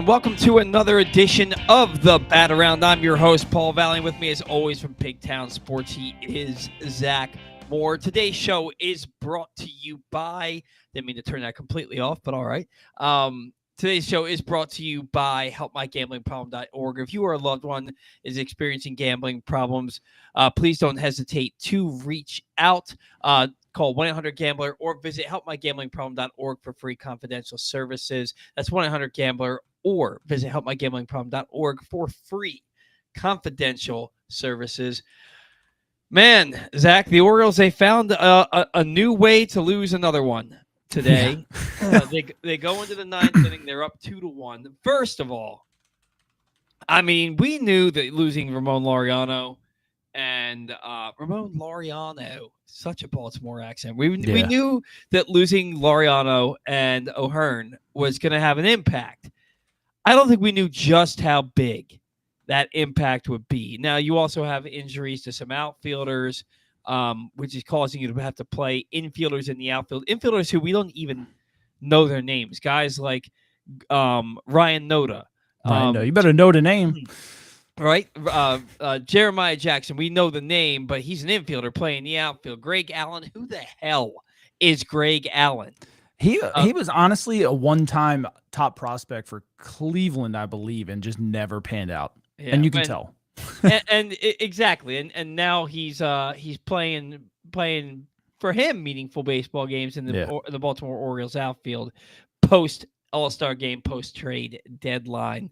and welcome to another edition of the Bat Around. I'm your host, Paul Valley. With me, as always, from Pigtown Sports, he is Zach Moore. Today's show is brought to you by, didn't mean to turn that completely off, but all right. Today's show is brought to you by helpmygamblingproblem.org. If you or a loved one is experiencing gambling problems, please don't hesitate to reach out. Call 1-800-GAMBLER or visit helpmygamblingproblem.org for free confidential services. That's 1-800-GAMBLER or visit helpmygamblingproblem.org for free confidential services. Man, Zach, the Orioles, they found a new way to lose another one today. Yeah. They go into the ninth inning. They're up 2-1. First of all, I mean, we knew that losing Ramon Laureano and Ramon Laureano, such a Baltimore accent. We knew that losing Laureano and O'Hearn was going to have an impact. I don't think we knew just how big that impact would be. Now, you also have injuries to some outfielders, which is causing you to have to play infielders in the outfield. Infielders who we don't even know their names. Guys like Ryan Noda. You better know the name. Right? Jeremiah Jackson, we know the name, but he's an infielder playing the outfield. Greg Allen, who the hell is Greg Allen? He was honestly a one-time top prospect for Cleveland, I believe, and just never panned out. Yeah, and you can tell. Exactly. And now he's playing for him meaningful baseball games in the Baltimore Orioles outfield post All-Star game, post trade deadline.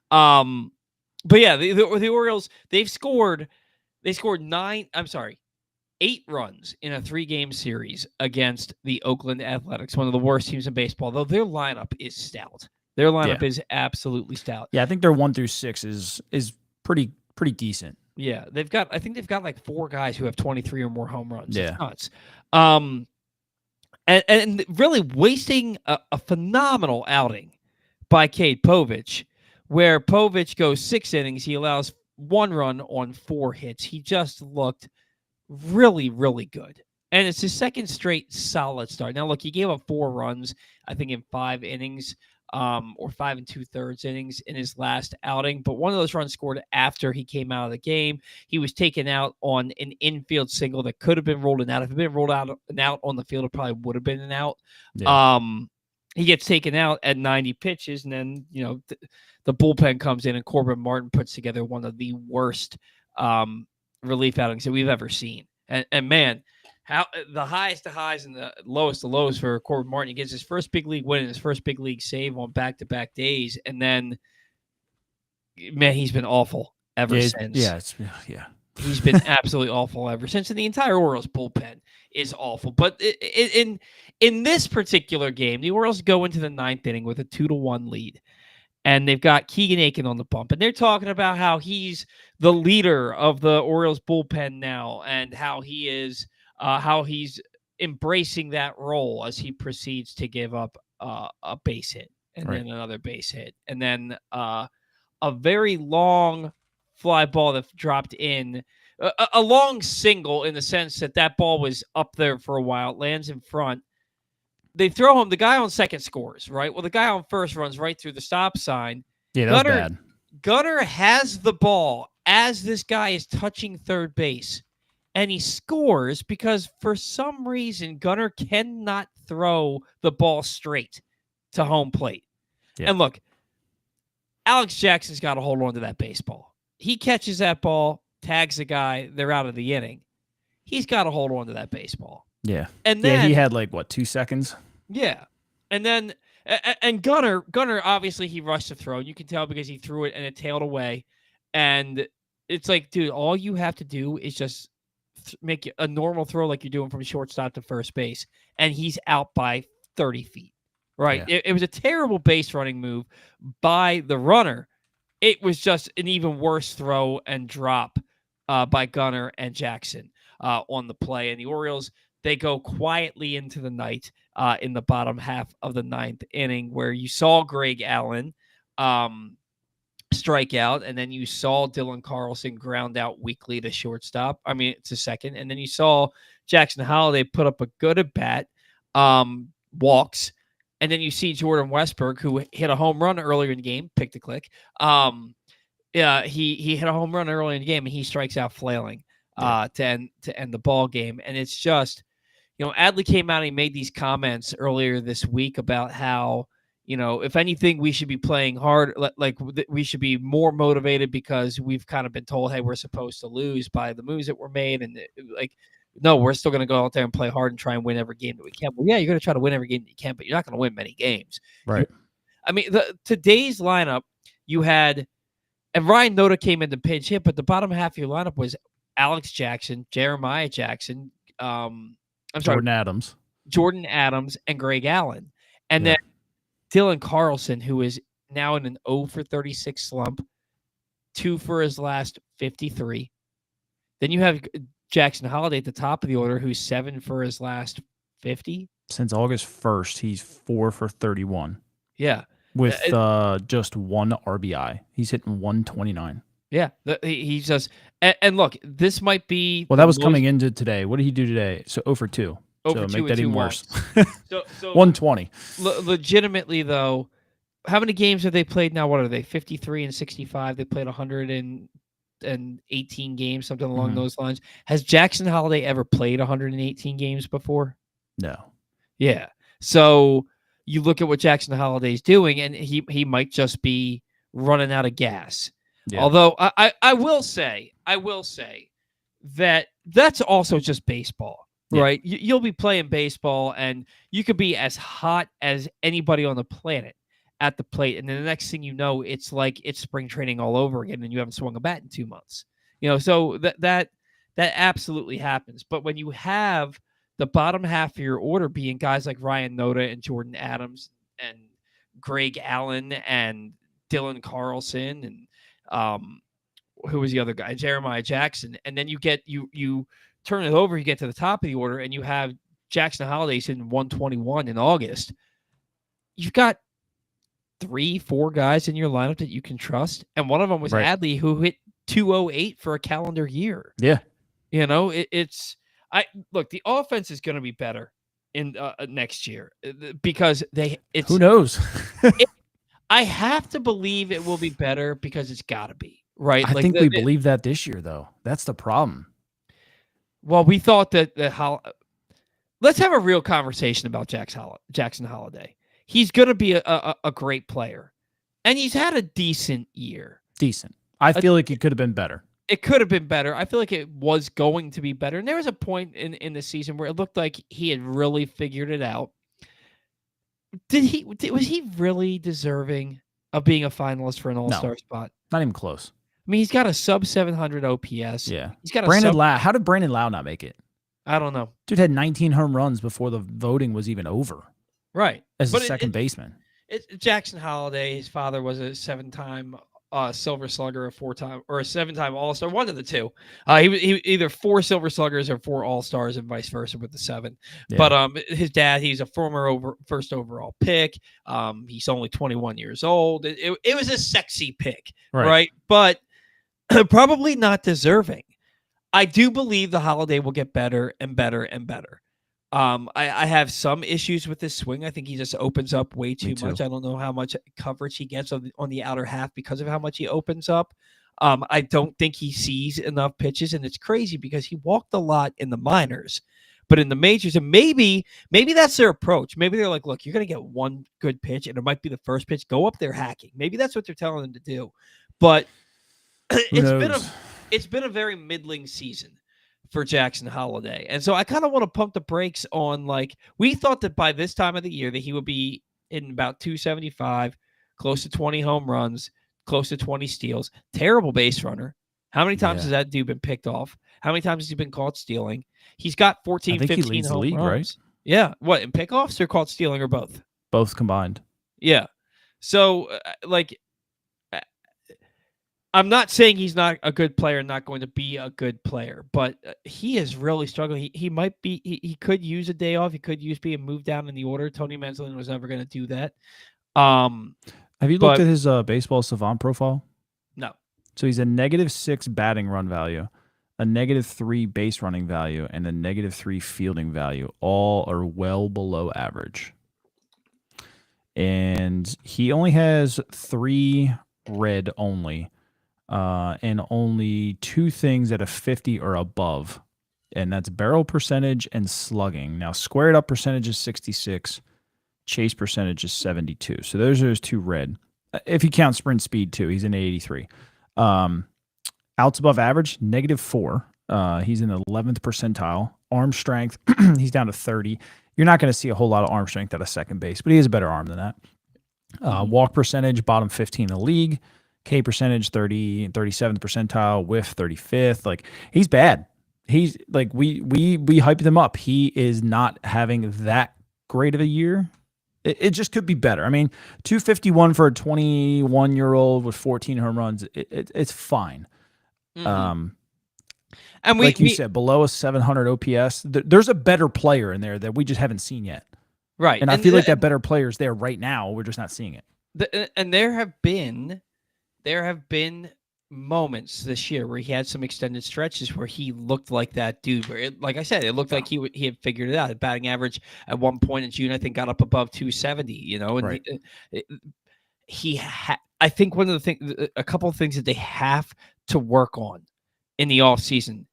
But yeah, the Orioles, they scored 8 runs in a 3-game series against the Oakland Athletics, one of the worst teams in baseball, though their lineup is stout. Their lineup is absolutely stout. Yeah, I think their 1 through 6 is pretty decent. Yeah, I think they've got like 4 guys who have 23 or more home runs. Yeah. It's nuts. And really wasting a phenomenal outing by Cade Povich, where Povich goes 6 innings. He allows 1 run on 4 hits. He just looked really, really good. And it's his second straight solid start. Now, look, he gave up 4 runs, I think, in 5 innings, or 5 2/3 innings in his last outing. But one of those runs scored after he came out of the game. He was taken out on an infield single that could have been rolled in out. If it had been rolled out and out on the field, it probably would have been an out. Yeah. He gets taken out at 90 pitches, and then, the bullpen comes in, and Corbin Martin puts together one of the worst relief outings that we've ever seen. And man, how the highest of highs and the lowest of lows for Corbin Martin. He gets his first big league win and his first big league save on back-to-back days, and then, man, he's been awful ever since. Yeah. He's been absolutely awful ever since, and the entire Orioles bullpen is awful. But in this particular game, the Orioles go into the 9th inning with a 2-1 lead, and they've got Keegan Aiken on the bump, and they're talking about how he's the leader of the Orioles bullpen now, and how he's embracing that role as he proceeds to give up a base hit and then another base hit, and then a very long fly ball that dropped in, a long single in the sense that ball was up there for a while. It lands in front. They throw him. The guy on second scores, right? Well, the guy on first runs right through the stop sign. Yeah, that was bad. Gunnar has the ball as this guy is touching third base, and he scores because for some reason Gunnar cannot throw the ball straight to home plate. Yeah. And look, Alex Jackson's got to hold on to that baseball. He catches that ball, tags the guy, they're out of the inning. He's got to hold on to that baseball. Yeah. And then he had 2 seconds. Yeah. And then Gunnar obviously he rushed the throw. You can tell because he threw it and it tailed away. And it's like, dude, all you have to do is just make a normal throw like you're doing from shortstop to first base, and he's out by 30 feet. Right? Yeah. It was a terrible base running move by the runner. It was just an even worse throw and drop by Gunnar and Jackson on the play. And the Orioles, they go quietly into the night in the bottom half of the 9th inning, where you saw Greg Allen strike out, and then you saw Dylan Carlson ground out weakly to shortstop. I mean, it's a second. And then you saw Jackson Holiday put up a good at bat, walks, And then you see Jordan Westberg, who hit a home run earlier in the game, pick the click. Yeah, he hit a home run early in the game, and he strikes out flailing to end the ball game. And it's just, Adley came out and he made these comments earlier this week about how, if anything, we should be playing hard. Like we should be more motivated because we've kind of been told, hey, we're supposed to lose by the moves that were made. And no, we're still going to go out there and play hard and try and win every game that we can. Well, yeah, you're going to try to win every game that you can, but you're not going to win many games. Right. Today's lineup, you had, and Ryan Noda came in to pinch hit, but the bottom half of your lineup was Alex Jackson, Jeremiah Jackson, Jordan Adams, and Greg Allen. And then Dylan Carlson, who is now in an 0 for 36 slump, 2 for his last 53. Then you have Jackson Holiday at the top of the order, who's 7 for his last 50. Since August 1st, he's 4 for 31. Yeah. With just 1 RBI. He's hitting 129. Yeah. He's just – and look, this might be – well, that was coming into today. What did he do today? So 0 for 2. So make that even worse. So 120. Legitimately, though, how many games have they played now? What are they, 53 and 65? They played 118 games, something along those lines. Has Jackson Holiday ever played 118 games before? No. Yeah. So you look at what Jackson Holiday's doing, and he might just be running out of gas. Yeah. Although I will say that that's also just baseball. Right. You'll be playing baseball and you could be as hot as anybody on the planet at the plate. And then the next thing you know, it's like it's spring training all over again and you haven't swung a bat in 2 months. So that absolutely happens. But when you have the bottom half of your order being guys like Ryan Noda and Jordan Adams and Greg Allen and Dylan Carlson and who was the other guy? Jeremiah Jackson. And then you get you turn it over, you get to the top of the order, and you have Jackson Holiday sitting 121 in August. You've got 3-4 guys in your lineup that you can trust, and one of them was Adley, who hit 208 for a calendar year. Yeah, it's look, the offense is going to be better in next year because who knows. I have to believe it will be better because it's got to be right. I think we believe that this year, though. That's the problem. Well, we thought that let's have a real conversation about Jackson Holiday. He's going to be a great player, and he's had a decent year. Decent. I feel like it could have been better. It could have been better. I feel like it was going to be better. And there was a point in the season where it looked like he had really figured it out. Was he really deserving of being a finalist for an All-Star spot? Not even close. I mean, he's got a sub 700 OPS. Yeah. He's got Lau. How did Brandon Lau not make it? I don't know. Dude had 19 home runs before the voting was even over. Right. As a second baseman. It's Jackson Holiday. His father was a 7-time Silver Slugger, a 7-time All-Star, one of the two. He either 4 Silver Sluggers or 4 All-Stars and vice versa with the 7. Yeah. But his dad, he's a former first overall pick. He's only 21 years old. It was a sexy pick, right? But probably not deserving. I do believe the Holiday will get better and better and better. I have some issues with this swing. I think he just opens up way too much. I don't know how much coverage he gets on the outer half because of how much he opens up. I don't think he sees enough pitches, and it's crazy because he walked a lot in the minors, but in the majors, and maybe that's their approach. Maybe they're like, look, you're going to get one good pitch, and it might be the first pitch. Go up there hacking. Maybe that's what they're telling him to do. But it's been a very middling season for Jackson Holiday. And so I kind of want to pump the brakes on, like, we thought that by this time of the year that he would be in about 275, close to 20 home runs, close to 20 steals, terrible base runner. How many times has that dude been picked off? How many times has he been caught stealing? He's got 14, 15 he leads home the league, runs. Right? Yeah. What, in pickoffs or caught stealing or both? Both combined. Yeah. So, I'm not saying he's not a good player, not going to be a good player, but he is really struggling. He might be, he could use a day off. He could use being moved down in the order. Tony Manzolin was never going to do that. Have you looked at his baseball savant profile? No. So he's a -6 batting run value, a -3 base running value, and a -3 fielding value. All are well below average. and he only has 3 red only, and only 2 things at a 50 or above, and that's barrel percentage and slugging. Now, squared up percentage is 66, chase percentage is 72. So those are his 2 red. If you count sprint speed too, he's an 83. Outs above average, -4. He's in the 11th percentile. Arm strength, he's down to 30. You're not going to see a whole lot of arm strength at a second base, but he has a better arm than that. Walk percentage, bottom 15 in the league. K percentage, 37th percentile. Whiff, 35th. Like, he's bad. He's like, we hyped him up. He is not having that great of a year. It just could be better. I mean, 251 for a 21-year-old with 14 home runs. It's fine. And like you said, below a 700 OPS, there's a better player in there that we just haven't seen yet. Right. And I feel like that better player is there right now. We're just not seeing it. And there have been moments this year where he had some extended stretches where he looked like that dude. Where, like I said, it looked like he had figured it out. His batting average at one point in June, I think, got up above 270. You know, and right. I think a couple of things that they have to work on in the off season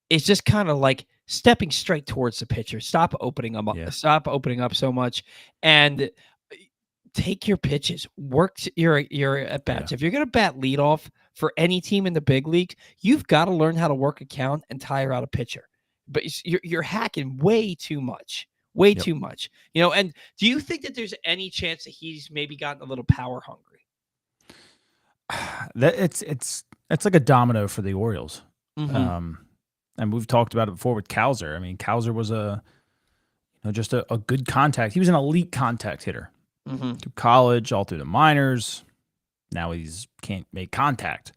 is just kind of like stepping straight towards the pitcher. Stop opening them up. Yeah. Stop opening up so much, and take your pitches. Work your at bats. Yeah. If you're going to bat leadoff for any team in the big league, you've got to learn how to work a count and tire out a pitcher. But you're hacking way too much. Too much. You know, and do you think that there's any chance that he's maybe gotten a little power hungry? That it's like a domino for the Orioles. And we've talked about it before with Cowser. I mean, Cowser was just a good contact. He was an elite contact hitter through college, all through the minors. Now he's can't make contact.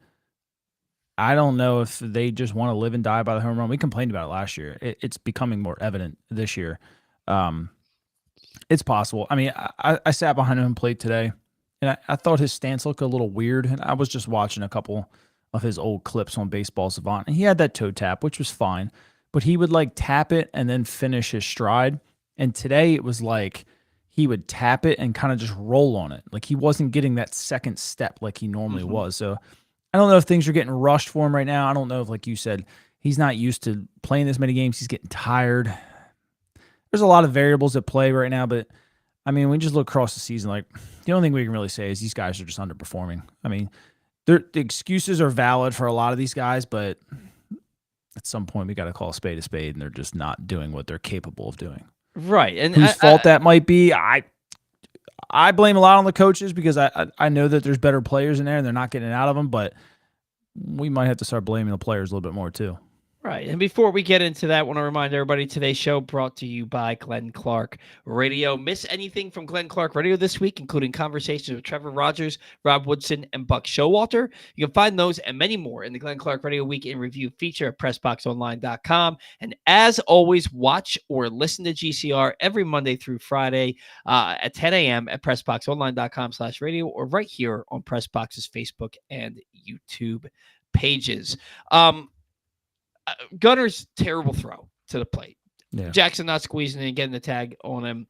I don't know if they just want to live and die by the home run. We complained about it last year. It's becoming more evident this year. It's possible. I mean, I sat behind him plate today, and I thought his stance looked a little weird. And I was just watching a couple of his old clips on Baseball Savant, and he had that toe tap, which was fine, but he would like tap it and then finish his stride. And today it was like he would tap it and kind of just roll on it. Like he wasn't getting that second step like he normally was. So I don't know if things are getting rushed for him right now. I don't know if, like you said, he's not used to playing this many games. He's getting tired. There's a lot of variables at play right now, but I mean, we just look across the season. Like, the only thing we can really say is these guys are just underperforming. I mean, the excuses are valid for a lot of these guys, but at some point we got to call a spade, and they're just not doing what they're capable of doing. Right. And whose fault that might be, I blame a lot on the coaches because I know that there's better players in there and they're not getting it out of them, but we might have to start blaming the players a little bit more too. Right. And before we get into that, I want to remind everybody today's show brought to you by Glenn Clark Radio. Miss anything from Glenn Clark Radio this week, including conversations with Trevor Rogers, Rob Woodson, and Buck Showalter? You can find those and many more in the Glenn Clark Radio Week in Review feature at PressBoxOnline.com. And as always, watch or listen to GCR every Monday through Friday at 10 a.m. at PressBoxOnline.com/radio or right here on PressBox's Facebook and YouTube pages. Gunner's terrible throw to the plate. Yeah. Jackson not squeezing and getting the tag on him.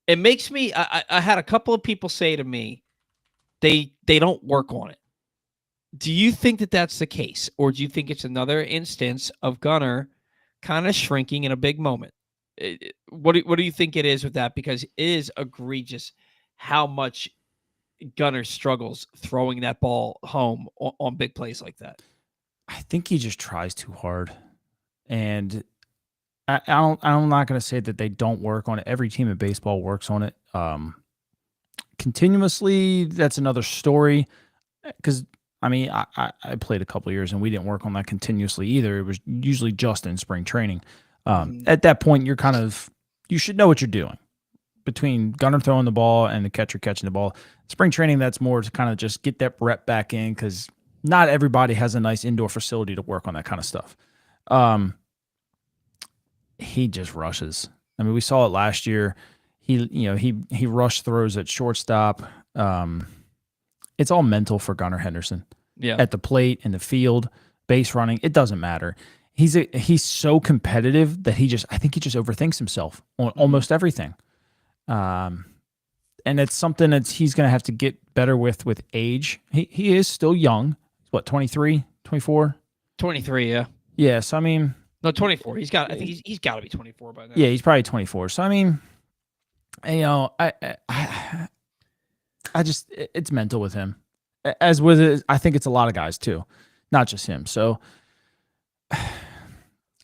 It makes me. I had a couple of people say to me, they don't work on it. Do you think that that's the case, or do you think it's another instance of Gunner kind of shrinking in a big moment? What do you think it is with that? Because it is egregious how much Gunner struggles throwing that ball home on big plays like that. I think he just tries too hard, and I'm not going to say that they don't work on it. Every team in baseball works on it continuously. That's another story, because I mean, I played a couple of years and we didn't work on that continuously either. It was usually just in spring training. At that point, you should know what you're doing between Gunner throwing the ball and the catcher catching the ball. Spring training, that's more to kind of just get that rep back in, because not everybody has a nice indoor facility to work on that kind of stuff. He just rushes. I mean, we saw it last year. He rushed throws at shortstop. It's all mental for Gunnar Henderson. Yeah. At the plate, in the field, base running, it doesn't matter. He's so competitive that I think he just overthinks himself on almost everything. and it's something that he's going to have to get better with age. He is still young. What, 23, 24? 23, yeah. Yeah, so I mean, no, 24. I think he's got to be 24 by now. Yeah, he's probably 24. So I mean, I just it's mental with him. As with it, I think it's a lot of guys too, not just him. So I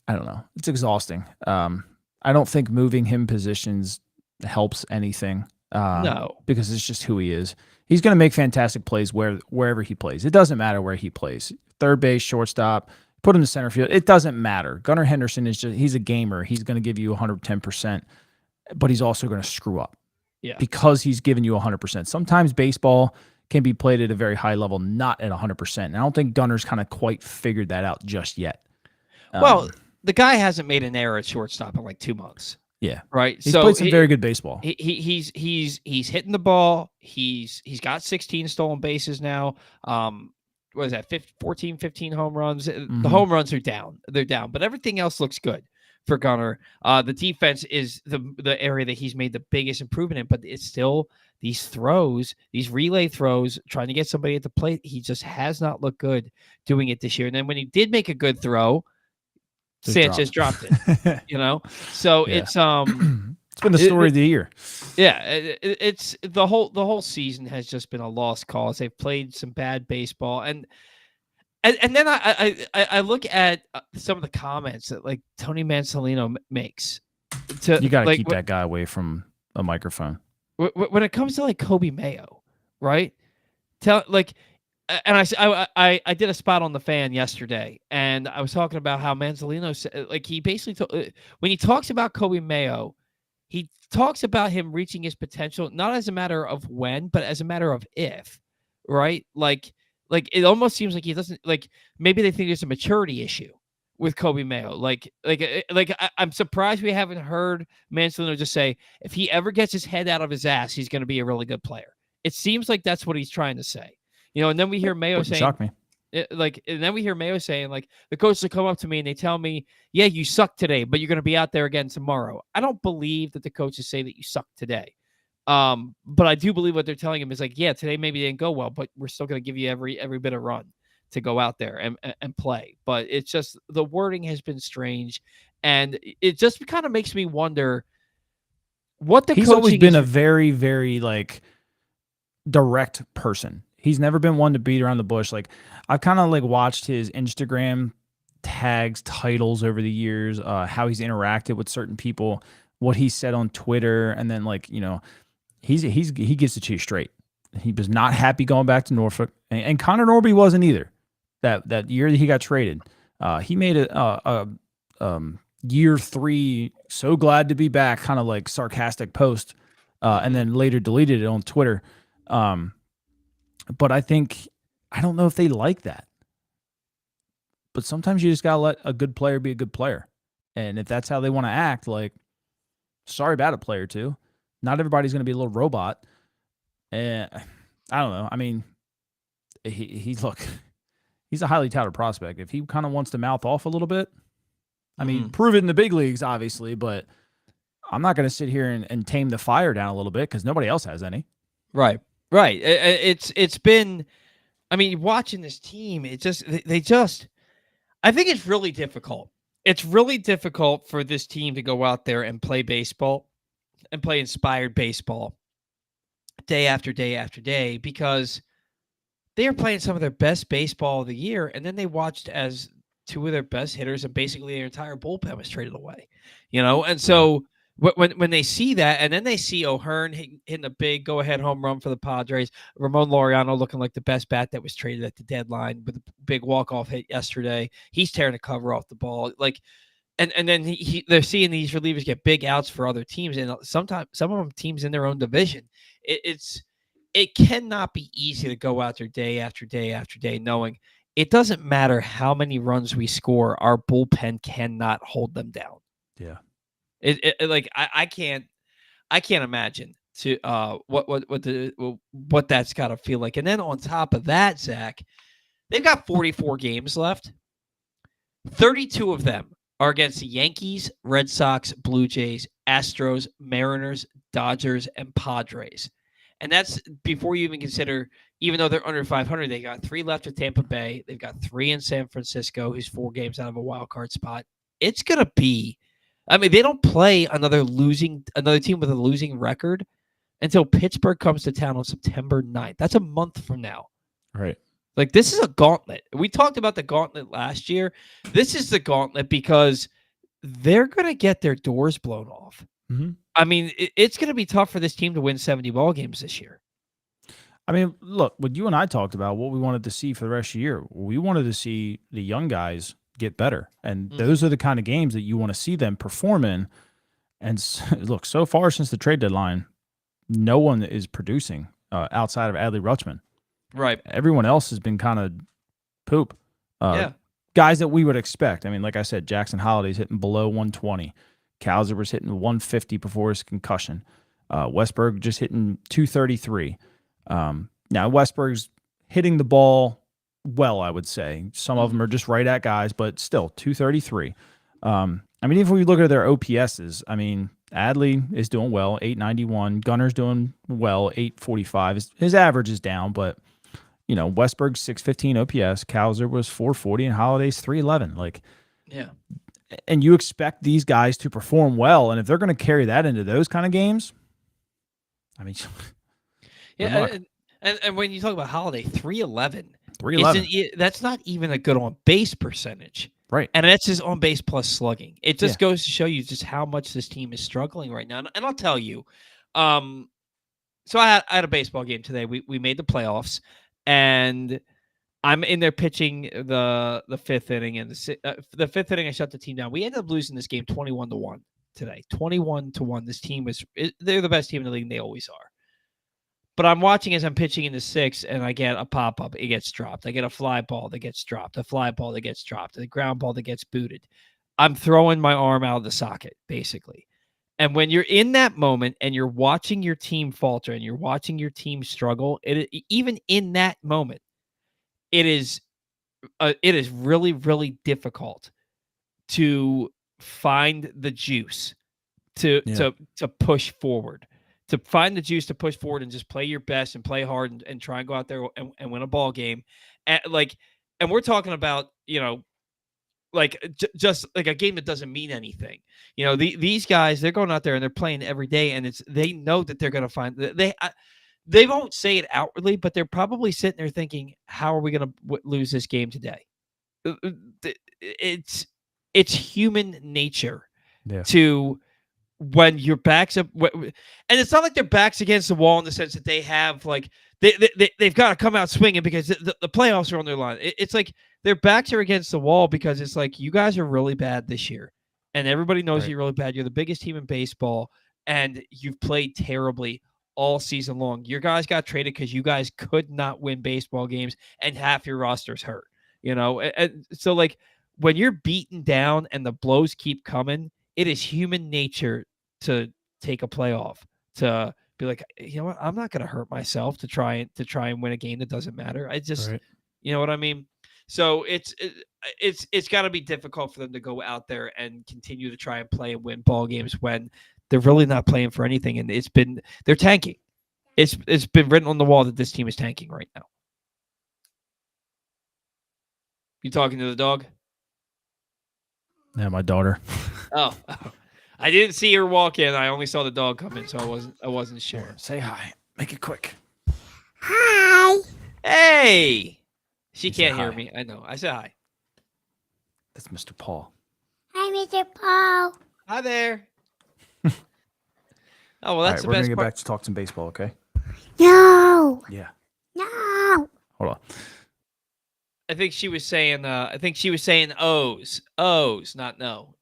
don't know. It's exhausting. I don't think moving him positions helps anything. No, because it's just who he is. He's going to make fantastic plays wherever he plays. It doesn't matter where he plays. Third base, shortstop, put him to center field. It doesn't matter. Gunnar Henderson he's a gamer. He's going to give you 110%, but he's also going to screw up. Yeah. Because he's giving you 100%. Sometimes baseball can be played at a very high level, not at 100%. And I don't think Gunnar's kind of quite figured that out just yet. Well, the guy hasn't made an error at shortstop in like 2 months. Yeah. Right. He's played some very good baseball. He's hitting the ball. He's got 16 stolen bases now. What is that? 14, 15 home runs. The home runs are down. They're down, but everything else looks good for Gunnar. The defense is the area that he's made the biggest improvement in, but it's still these throws, these relay throws, trying to get somebody at the plate. He just has not looked good doing it this year. And then when he did make a good throw, Sanchez dropped it, So yeah. It's been the story of the year. Yeah, it's the whole season has just been a lost cause. They've played some bad baseball, and then I look at some of the comments that like Tony Mansolino makes. You got to keep that guy away from a microphone. When it comes to like Kobe Mayo, right? And I did a spot on the Fan yesterday, and I was talking about how Manzolino said, like, he basically when he talks about Kobe Mayo, he talks about him reaching his potential not as a matter of when, but as a matter of if, right? Like it almost seems like he doesn't like. Maybe they think there's a maturity issue with Kobe Mayo. I'm surprised we haven't heard Manzolino just say if he ever gets his head out of his ass, he's going to be a really good player. It seems like that's what he's trying to say. And then we hear Mayo saying, shock me. And then we hear Mayo saying, like, the coaches will come up to me and they tell me, yeah, you suck today, but you're going to be out there again tomorrow. I don't believe that the coaches say that you suck today. But I do believe what they're telling him is like, yeah, today maybe didn't go well, but we're still going to give you every bit of run to go out there and play. But it's just the wording has been strange, and it just kind of makes me wonder what the he's always been a very, very like direct person. He's never been one to beat around the bush. Like I've kind of like watched his Instagram tags, titles over the years, how he's interacted with certain people, what he said on Twitter, and then like he gets it to you straight. He was not happy going back to Norfolk, and Connor Norby wasn't either. That year that he got traded, he made a year 3 so glad to be back kind of like sarcastic post, and then later deleted it on Twitter. But I don't know if they like that. But sometimes you just got to let a good player be a good player. And if that's how they want to act, like, sorry about a player too. Not everybody's going to be a little robot. And I don't know. I mean, he's a highly touted prospect. If he kind of wants to mouth off a little bit, I mean, prove it in the big leagues, obviously. But I'm not going to sit here and tame the fire down a little bit because nobody else has any. Right. It's been, I mean, watching this team, I think it's really difficult. It's really difficult for this team to go out there and play baseball and play inspired baseball day after day after day because they are playing some of their best baseball of the year, and then they watched as 2 of their best hitters and basically their entire bullpen was traded away, and so when they see that, and then they see O'Hearn hitting a big go-ahead home run for the Padres, Ramon Laureano looking like the best bat that was traded at the deadline with a big walk-off hit yesterday. He's tearing the cover off the ball. And then they're seeing these relievers get big outs for other teams, and sometimes some of them teams in their own division. It cannot be easy to go out there day after day after day knowing it doesn't matter how many runs we score, our bullpen cannot hold them down. Yeah. I can't imagine what that's got to feel like. And then on top of that, Zach, they've got 44 games left. 32 of them are against the Yankees, Red Sox, Blue Jays, Astros, Mariners, Dodgers, and Padres. And that's before you even consider, even though they're under 500, they got 3 left with Tampa Bay. They've got 3 in San Francisco, who's 4 games out of a wild card spot. It's going to be, I mean, they don't play another team with a losing record until Pittsburgh comes to town on September 9th. That's a month from now. Right. Like, this is a gauntlet. We talked about the gauntlet last year. This is the gauntlet because they're going to get their doors blown off. Mm-hmm. I mean, it's going to be tough for this team to win 70 ball games this year. I mean, look, what you and I talked about, what we wanted to see for the rest of the year, we wanted to see the young guys get better. And those are the kind of games that you want to see them perform in. And look, so far since the trade deadline, no one is producing outside of Adley Rutschman. Right. Everyone else has been kind of poop. Guys that we would expect. I mean, like I said, Jackson Holliday's hitting below 120. Cowser was hitting 150 before his concussion. Westberg just hitting 233. Now, Westberg's hitting the ball well, I would say. Some of them are just right at guys, but still, 233. I mean, if we look at their OPSs, I mean, Adley is doing well, 891. Gunner's doing well, 845. His average is down, but, you know, Westberg's 615 OPS. Cowser was 440, and Holliday's 311. Like, yeah. And you expect these guys to perform well, and if they're going to carry that into those kind of games, I mean, yeah. And when you talk about Holliday, 311. 311. That's not even a good on base percentage. Right. And that's his on base plus slugging. It just goes to show you just how much this team is struggling right now. And I'll tell you, so I had a baseball game today. We made the playoffs, and I'm in there pitching the 5th inning, and the 5th inning I shut the team down. We ended up losing this game 21-1 today. 21-1. This team they're the best team in the league, and they always are. But I'm watching as I'm pitching in the 6th, and I get a pop-up. It gets dropped. I get a fly ball that gets dropped, a fly ball that gets dropped, a ground ball that gets booted. I'm throwing my arm out of the socket, basically. And when you're in that moment and you're watching your team falter and you're watching your team struggle, even in that moment, it is really, really difficult to find the juice to push forward. To find the juice to push forward and just play your best and play hard and try and go out there and win a ball game. And we're talking about, you know, like just like a game that doesn't mean anything. You know, these guys, they're going out there and they're playing every day, and they know that they're going to find they won't say it outwardly, but they're probably sitting there thinking, how are we going to lose this game today? It's human nature to, when your back's up, and it's not like their back's against the wall in the sense that they have like they've got to come out swinging because the playoffs are on their line. It's like their backs are against the wall because it's like, you guys are really bad this year, and everybody knows you're really bad. You're the biggest team in baseball, and you've played terribly all season long. Your guys got traded because you guys could not win baseball games, and half your roster's hurt. You know, and so like when you're beaten down and the blows keep coming, it is human nature to take a play off, to be like, you know what, I'm not going to hurt myself to try and win a game that doesn't matter. I just, you know what I mean? So it's got to be difficult for them to go out there and continue to try and play and win ball games when they're really not playing for anything. And they're tanking. It's been written on the wall that this team is tanking right now. You talking to the dog? Yeah, my daughter. Oh. I didn't see her walk in. I only saw the dog come in, so I wasn't sure. Say hi. Make it quick. Hi. Hey. She can't hear me. I know. I said hi. That's Mr. Paul. Hi, Mr. Paul. Hi there. Oh, well, that's the we're best gonna get part. back to talk some baseball, okay? No. Yeah. No. Hold on. I think she was saying O's, not no.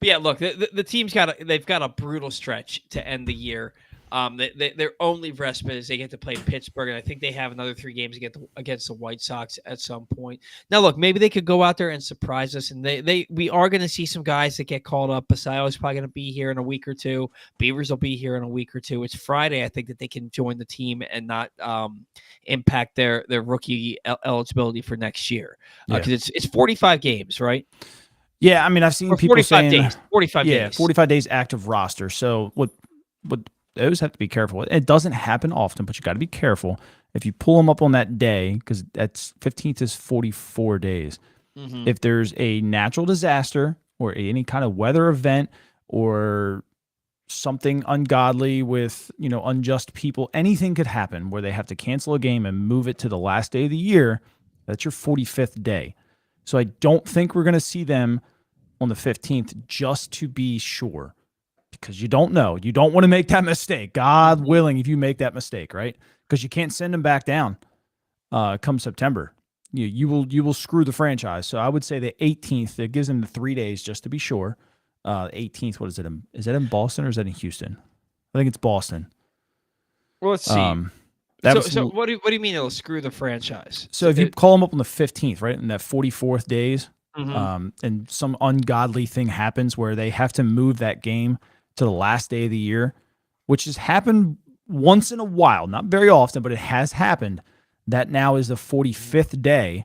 But yeah, look, the team's they've got a brutal stretch to end the year. Their only respite is they get to play Pittsburgh, and I think they have another 3 games against the White Sox at some point. Now, look, maybe they could go out there and surprise us, and we are going to see some guys that get called up. Basayo's probably going to be here in a week or two. Beavers will be here in a week or two. It's Friday, I think, that they can join the team and not impact their rookie eligibility for next year, because it's 45 games, right? Yeah, I mean, I've seen people saying 45 days. 45 days active roster. So what those have to be careful. It doesn't happen often, but you got to be careful. If you pull them up on that day, because that's 15th is 44 days. Mm-hmm. If there's a natural disaster or any kind of weather event or something ungodly with, unjust people, anything could happen where they have to cancel a game and move it to the last day of the year. That's your 45th day. So I don't think we're going to see them on the 15th, just to be sure, because you don't know. You don't want to make that mistake. God willing, if you make that mistake, right? Because you can't send them back down come September. You will screw the franchise. So I would say the 18th, it gives them the 3 days just to be sure. 18th, what is it? Is that in Boston or is that in Houston? I think it's Boston. Well, let's see. So what do you mean it'll screw the franchise? So if you call them up on the 15th, right, in that 44th days, mm-hmm. And some ungodly thing happens where they have to move that game to the last day of the year, which has happened once in a while, not very often, but it has happened. That now is the 45th day,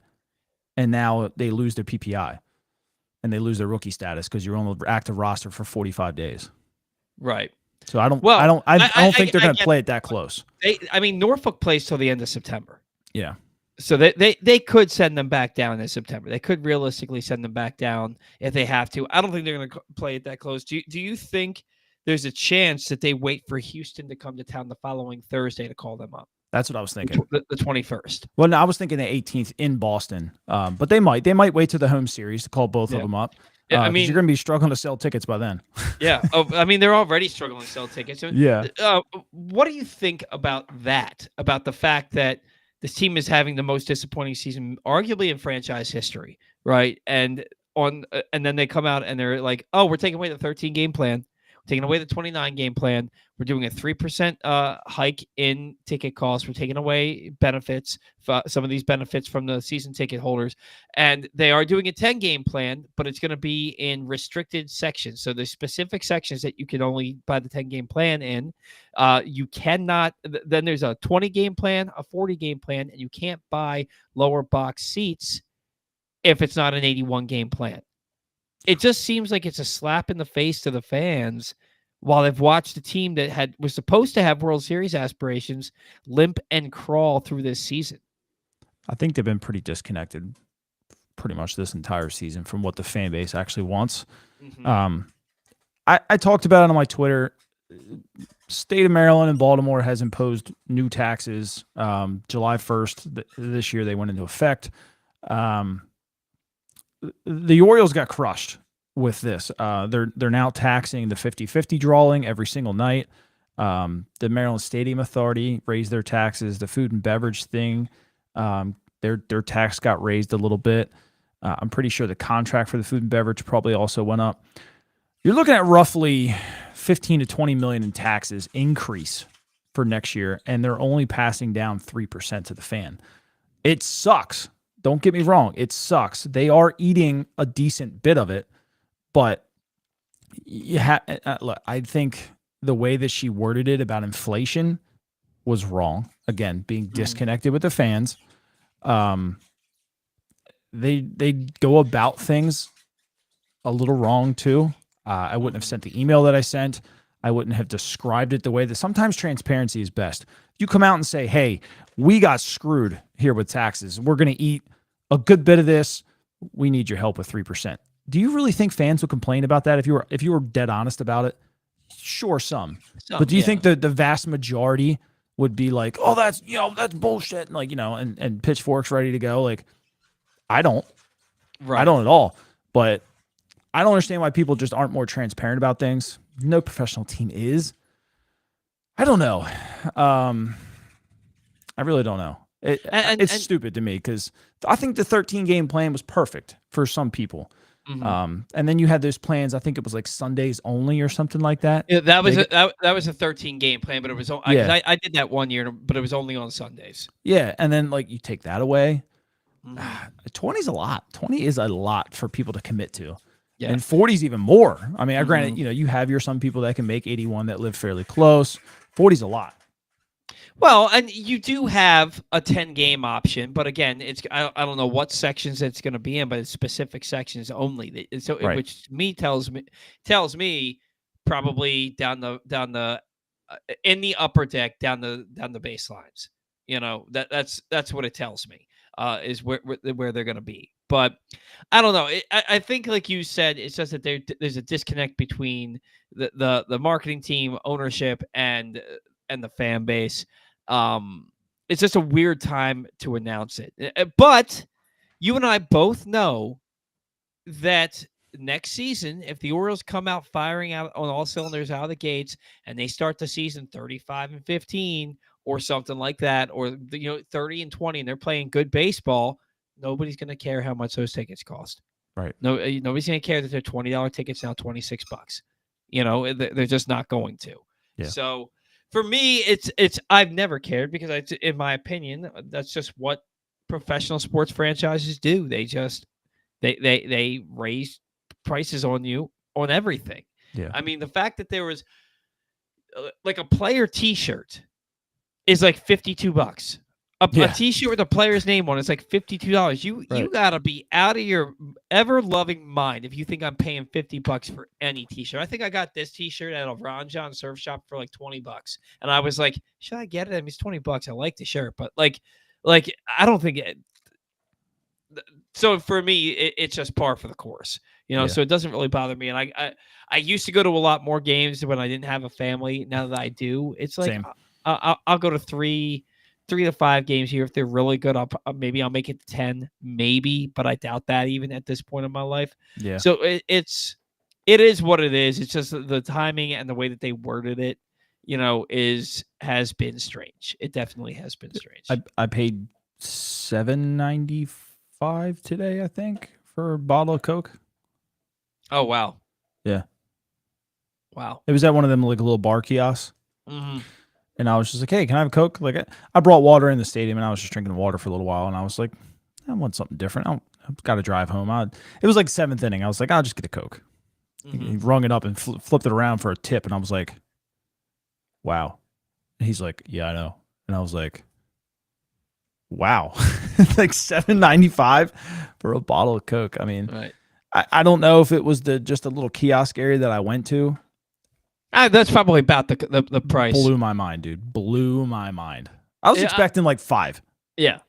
and now they lose their PPI, and they lose their rookie status because you're on the active roster for 45 days. Right. So I don't think they're going to play it that close. Norfolk plays till the end of September. Yeah. So they could send them back down in September. They could realistically send them back down if they have to. I don't think they're going to play it that close. Do you think there's a chance that they wait for Houston to come to town the following Thursday to call them up? That's what I was thinking. The 21st. Well, no, I was thinking the 18th in Boston. But they might wait to the home series to call both of them up. Yeah, you're going to be struggling to sell tickets by then. Yeah. They're already struggling to sell tickets. Yeah. What do you think about that? About the fact that this team is having the most disappointing season, arguably in franchise history, right? And then they come out and they're like, "Oh, we're taking away the 13 game plan. We're taking away the 29 game plan. We're doing a 3% hike in ticket costs. We're taking away benefits, some of these benefits from the season ticket holders. And they are doing a 10 game plan, but it's going to be in restricted sections. So there's specific sections that you can only buy the 10 game plan in. You cannot, then there's a 20 game plan, a 40 game plan, and you can't buy lower box seats if it's not an 81 game plan. It just seems like it's a slap in the face to the fans while they've watched a team that was supposed to have World Series aspirations limp and crawl through this season. I think they've been pretty disconnected pretty much this entire season from what the fan base actually wants. Mm-hmm. I talked about it on my Twitter. State of Maryland and Baltimore has imposed new taxes. July 1st this year, they went into effect. The Orioles got crushed with this. They're now taxing the 50-50 drawing every single night. The Maryland Stadium Authority raised their taxes. The food and beverage thing, their tax got raised a little bit. I'm pretty sure the contract for the food and beverage probably also went up. You're looking at roughly 15 to 20 million in taxes increase for next year, and they're only passing down 3% to the fan. It sucks. Don't get me wrong. It sucks. They are eating a decent bit of it, but look, I think the way that she worded it about inflation was wrong. Again, being disconnected with the fans. They go about things a little wrong too. I wouldn't have sent the email that I sent. I wouldn't have described it the way that sometimes transparency is best. You come out and say, "Hey, we got screwed here with taxes. We're going to eat a good bit of this. We need your help with 3%." Do you really think fans would complain about that if you were dead honest about it? Sure, some. But do you think the vast majority would be like, "Oh, that's bullshit," and like, and pitchforks ready to go? Like, I don't. Right. I don't at all. But I don't understand why people just aren't more transparent about things. No professional team is. I don't know. I really don't know. It's stupid to me because I think the 13 game plan was perfect for some people. Mm-hmm. And then you had those plans. I think it was like Sundays only or something like that. Yeah, that was a 13 game plan, but it was I did that one year, but it was only on Sundays. Yeah, and then like you take that away. 20 is a lot. 20 is a lot for people to commit to. Yeah. And 40 is even more. I mean, granted, you have some people that can make 81 that live fairly close. 40 is a lot. Well, and you do have a 10 game option, but again, I don't know what sections it's going to be in, but it's specific sections only. So, right. Which to me tells me probably down the in the upper deck down the baselines. That's what it tells me is where they're going to be. But I don't know. I think, like you said, it's just that there's a disconnect between the marketing team, ownership, and the fan base. It's just a weird time to announce it. But you and I both know that next season, if the Orioles come out firing out on all cylinders out of the gates and they start the season 35-15 or something like that, or 30-20, and they're playing good baseball, nobody's going to care how much those tickets cost. Right. No, nobody's going to care that they're $20 tickets now $26. They're just not going to. Yeah. So for me, it's I've never cared because in my opinion, that's just what professional sports franchises do. They just they raise prices on you on everything. Yeah. I mean, the fact that there was like a player T-shirt is like $52. A T-shirt with a player's name on it's like $52. You gotta be out of your ever loving mind if you think I'm paying $50 for any T-shirt. I think I got this T-shirt at a Ron John Surf Shop for like $20, and I was like, should I get it? I mean, it's $20. I like the shirt, but like I don't think it. So for me, it's just par for the course, So it doesn't really bother me. And I used to go to a lot more games when I didn't have a family. Now that I do, it's like I'll go to 3 to 5 games here if they're really good. Maybe I'll make it to 10, maybe, but I doubt that even at this point in my life. Yeah. So it is what it is. It's just the timing and the way that they worded it, has been strange. It definitely has been strange. I paid $7.95 today, I think, for a bottle of Coke. Oh wow. Yeah. Wow. It was at one of them like little bar kiosks. Mm-hmm. And I was just like, hey, can I have a Coke? Like I brought water in the stadium and I was just drinking water for a little while and I was like, I want something different. I've got to drive home. It was like 7th inning. I was like, I'll just get a Coke. Mm-hmm. He rung it up and flipped it around for a tip and I was like, wow. And he's like, yeah, I know. And I was like, wow. Like $7.95 for a bottle of Coke. I mean, right. I don't know if it was just a little kiosk area that I went to. That's probably about the price. Blew my mind, dude. Blew my mind. I was expecting like $5. Yeah.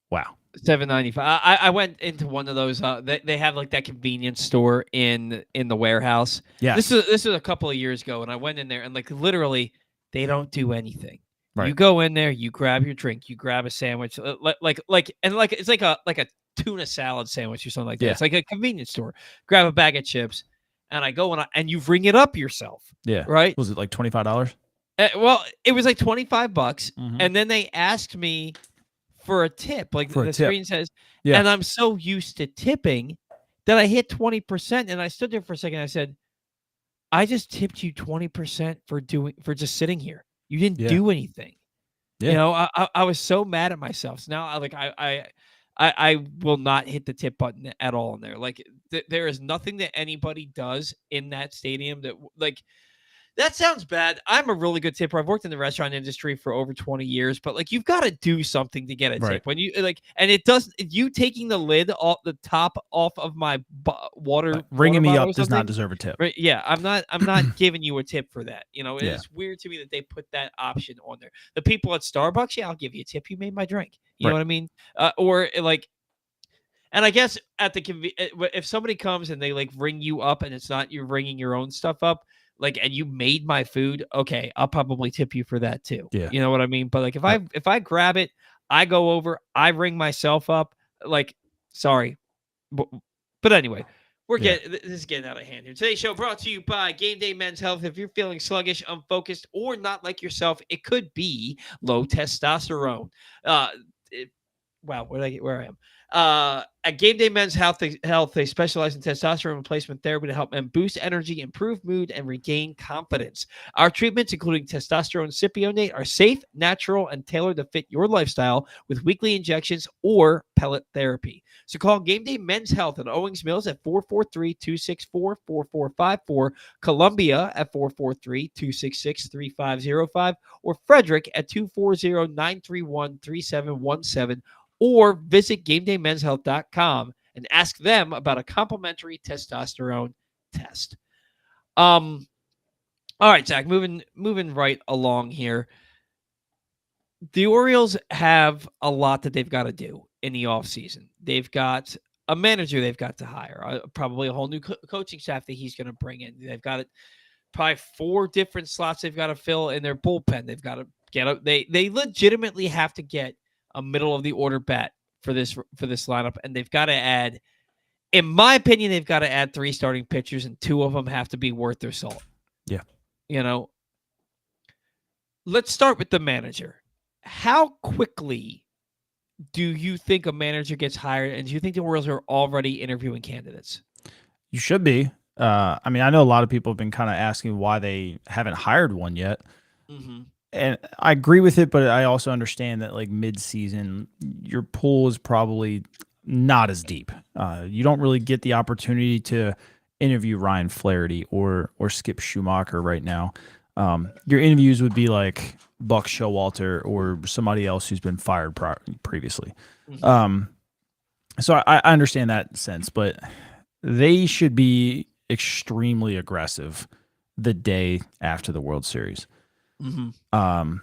Wow. $7.95. I went into one of those. They have like that convenience store in the warehouse. Yeah. This is a couple of years ago, and I went in there and like literally they don't do anything. Right. You go in there, you grab your drink, you grab a sandwich, it's like a tuna salad sandwich or something like that. Yeah. It's like a convenience store. Grab a bag of chips, and I go and you ring it up yourself. Yeah. Right. Was it like $25? Well, it was like $25, mm-hmm. and then they asked me for a tip. Like the screen says, yeah. And I'm so used to tipping that I hit 20%, and I stood there for a second. I said, I just tipped you 20% for just sitting here. You didn't do anything. Yeah. I was so mad at myself. So now I will not hit the tip button at all in there. Like there is nothing that anybody does in that stadium that like that sounds bad. I'm a really good tipper. I've worked in the restaurant industry for over 20 years, but like you've got to do something to get a tip. When you and it does. You taking the lid off the top off of my water, ringing me up does not deserve a tip. Right? Yeah, I'm not giving you a tip for that. It's weird to me that they put that option on there. The people at Starbucks, I'll give you a tip. You made my drink. You know what I mean? Or like. And I guess at if somebody comes and they like ring you up and it's not you ringing your own stuff up. Like, and you made my food, okay, I'll probably tip you for that too. Yeah. You know what I mean? But like if I grab it, I go over, I ring myself up, like, sorry. But anyway, this is getting out of hand here. Today's show brought to you by Game Day Men's Health. If you're feeling sluggish, unfocused, or not like yourself, it could be low testosterone. Wow, where I am. At Game Day Men's Health, they specialize in testosterone replacement therapy to help men boost energy, improve mood, and regain confidence. Our treatments, including testosterone cypionate, are safe, natural, and tailored to fit your lifestyle with weekly injections or pellet therapy. So call Game Day Men's Health at Owings Mills at 443-264-4454, Columbia at 443-266-3505, or Frederick at 240-931-3717. Or visit GameDayMen'sHealth.com and ask them about a complimentary testosterone test. All right, Zach. Moving right along here. The Orioles have a lot that they've got to do in the offseason. They've got a manager they've got to hire, probably a whole new coaching staff that he's going to bring in. They've got probably 4 different slots they've got to fill in their bullpen. They've got to get up. They legitimately have to get a middle of the order bat for this lineup, and they've got to add. In my opinion, they've got to add 3 starting pitchers, and 2 of them have to be worth their salt. Yeah, Let's start with the manager. How quickly do you think a manager gets hired, and do you think the Orioles are already interviewing candidates? You should be. I mean, I know a lot of people have been kind of asking why they haven't hired one yet. Mm-hmm. And I agree with it, but I also understand that like mid-season, your pool is probably not as deep. You don't really get the opportunity to interview Ryan Flaherty or Skip Schumacher right now. Your interviews would be like Buck Showalter or somebody else who's been fired previously. Mm-hmm. So I understand that sense, but they should be extremely aggressive the day after the World Series. Mm-hmm.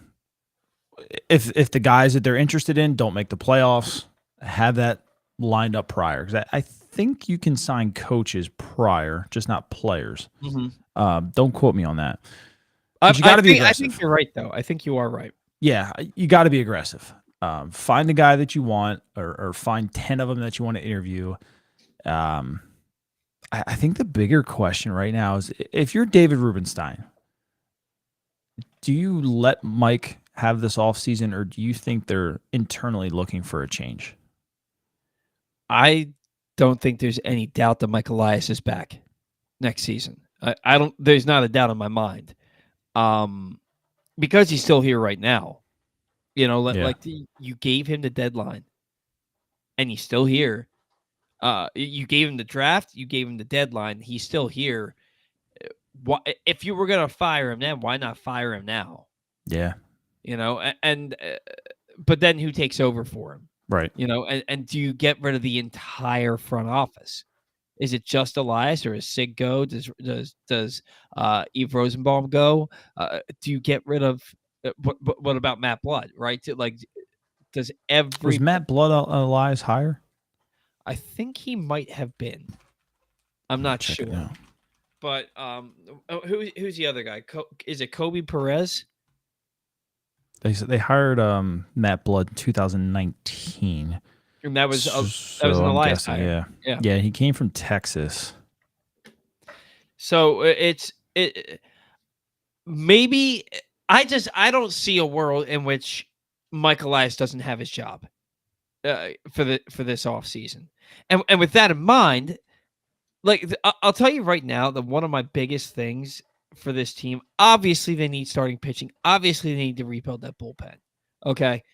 If the guys that they're interested in don't make the playoffs, have that lined up prior, because I think you can sign coaches prior, just not players. Mm-hmm. Don't quote me on that. You got to be aggressive. I think you're right, though. I think you are right. Yeah, you got to be aggressive. Find the guy that you want, or find 10 of them that you want to interview. I think the bigger question right now is, if you're David Rubenstein, do you let Mike have this offseason, or do you think they're internally looking for a change? I don't think there's any doubt that Mike Elias is back next season. I don't. There's not a doubt in my mind, because he's still here right now. You gave him the deadline, and he's still here. You gave him the draft. You gave him the deadline. He's still here. If you were gonna fire him then, why not fire him now? Yeah. But then who takes over for him? Right. And do you get rid of the entire front office? Is it just Elias, or is Sig go? Does Eve Rosenbaum go? Do you get rid of what about Matt Blood? Right? Does was Matt Blood Elias higher? I think he might have been. I'm not sure. But who's the other guy? Is it Kobe Perez? They hired Matt Blood in 2019. And that was an Elias hire. Yeah, he came from Texas. So maybe I don't see a world in which Mike Elias doesn't have his job for this offseason. And with that in mind, I'll tell you right now that one of my biggest things for this team, obviously they need starting pitching. Obviously they need to rebuild that bullpen. Okay.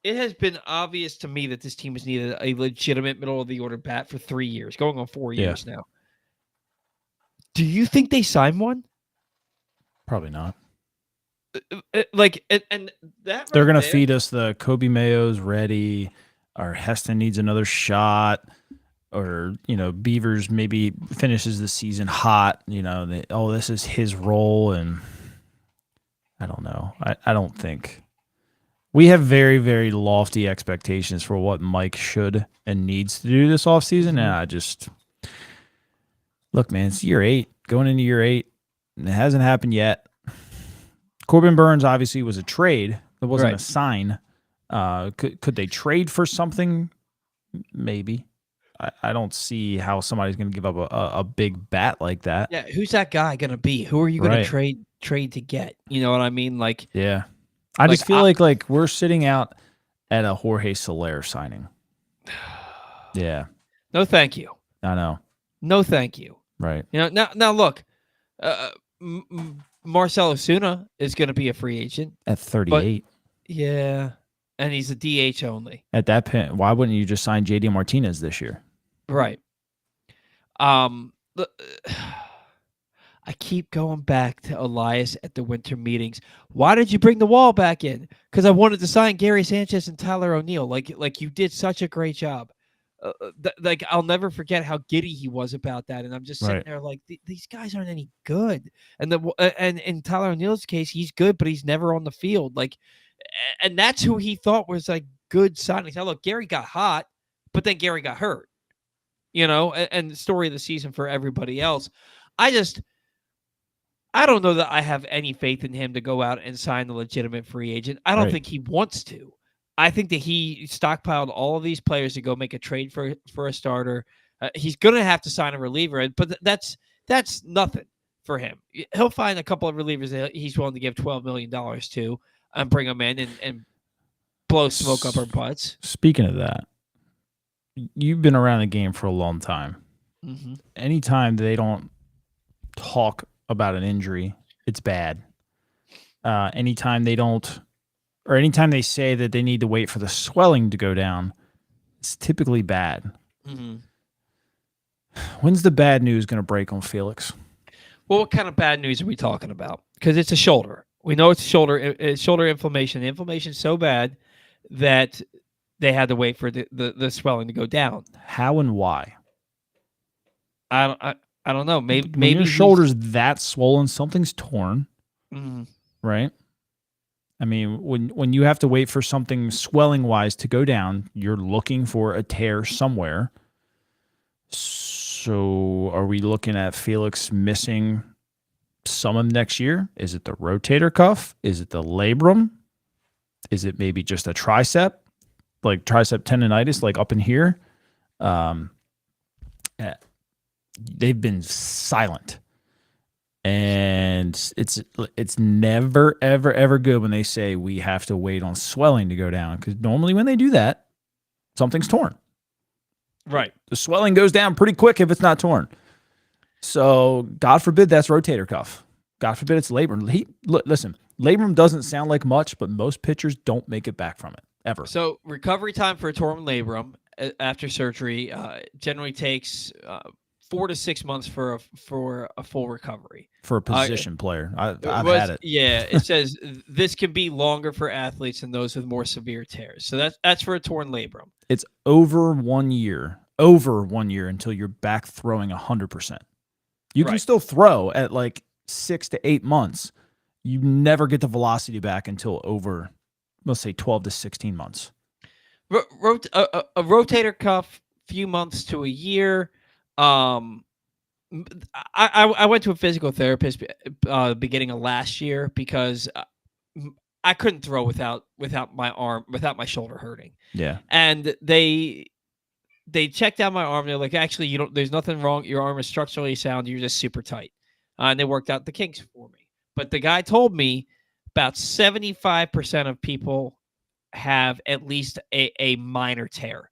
It has been obvious to me that this team has needed a legitimate middle of the order bat for 3 years, going on 4 years now. Do you think they sign one? Probably not. And that they're going to feed us the Kobe Mayo's ready, or Heston needs another shot, or Beavers maybe finishes the season hot. This is his role, and I don't know. I don't think we have very, very lofty expectations for what Mike should and needs to do this offseason. And I just look, man, it's year 8, going into year 8, and it hasn't happened yet. Corbin Burns obviously was a trade. It wasn't a sign. Could they trade for something? Maybe. I don't see how somebody's going to give up a big bat like that. Yeah, who's that guy going to be? Who are you going to trade to get? You know what I mean? Yeah. I just feel like we're sitting out at a Jorge Soler signing. Yeah. No, thank you. I know. No, thank you. Right. Now look, Marcell Ozuna is going to be a free agent at 38. Yeah, and he's a DH only. At that point, why wouldn't you just sign JD Martinez this year? Right. I keep going back to Elias at the winter meetings. Why did you bring the wall back in? Because I wanted to sign Gary Sanchez and Tyler O'Neill. Like you did such a great job. like I'll never forget how giddy he was about that, and I'm just sitting Right. there like these guys aren't any good. And and in Tyler O'Neill's case, he's good, but he's never on the field. Like, and that's who he thought was like good signings. Now look, Gary got hot, but then Gary got hurt. And the story of the season for everybody else. I don't know that I have any faith in him to go out and sign a legitimate free agent. I don't Right. think he wants to. I think that he stockpiled all of these players to go make a trade for a starter. He's going to have to sign a reliever, but that's nothing for him. He'll find a couple of relievers that he's willing to give $12 million to and bring them in and blow smoke up our butts. Speaking of that, you've been around the game for a long time. Mm-hmm. Anytime they don't talk about an injury, it's bad. Anytime they say that they need to wait for the swelling to go down, it's typically bad. Mm-hmm. When's the bad news going to break on Felix? Well, what kind of bad news are we talking about? Because it's a shoulder. We know it's shoulder inflammation. The inflammation's so bad that they had to wait for the swelling to go down. How and why? I don't know. Maybe your shoulder's that swollen, something's torn, right? I mean, when you have to wait for something swelling wise to go down, you're looking for a tear somewhere. So, are we looking at Felix missing some of next year? Is it the rotator cuff? Is it the labrum? Is it maybe just a tricep, like tricep tendonitis, like up in here? They've been silent, and it's never ever good when they say we have to wait on swelling to go down, because normally when they do that, something's torn. Right. The swelling goes down pretty quick if it's not torn. So God forbid that's rotator cuff. God forbid it's labrum. Listen, labrum doesn't sound like much, but most pitchers don't make it back from it ever. So recovery time for a torn labrum after surgery generally takes 4 to 6 months for a full recovery. For a position player. I've had it. Yeah, it says this can be longer for athletes and those with more severe tears. So that's for a torn labrum. It's over 1 year. Over 1 year until you're back throwing 100%. You can still throw at like 6 to 8 months. You never get the velocity back until over, let's say, 12 to 16 months. A rotator cuff, few months to a year. I went to a physical therapist beginning of last year because I couldn't throw without my shoulder hurting. Yeah. And they checked out my arm. They're like, actually, there's nothing wrong. Your arm is structurally sound. You're just super tight. And they worked out the kinks for me. But the guy told me about 75% of people have at least a minor tear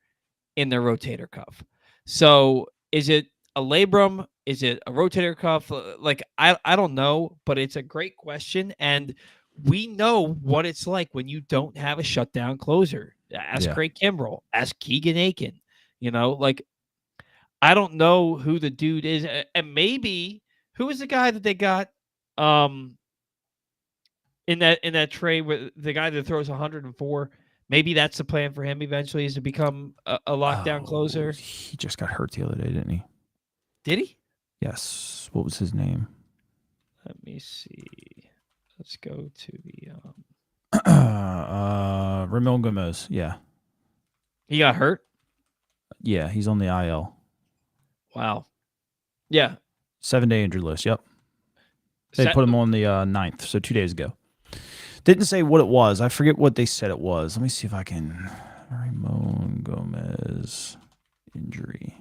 in their rotator cuff. So is it a labrum? Is it a rotator cuff? Like, I don't know, but it's a great question. And we know what it's like when you don't have a shutdown closer. Ask Craig Kimbrell. Ask Keegan Aiken. Like, I don't know who the dude is. And maybe, who is the guy that they got in that trade with the guy that throws 104? Maybe that's the plan for him eventually, is to become a lockdown closer. He just got hurt the other day, didn't he? Did he? Yes. What was his name? Let me see. Let's go to the Ramon Gomez. Yeah. He got hurt? Yeah, he's on the IL. Wow. Yeah. 7-day injured list. Yep. They put him on the 9th, so 2 days ago. Didn't say what it was. I forget what they said it was. Let me see if I can. Ramon Gomez injury.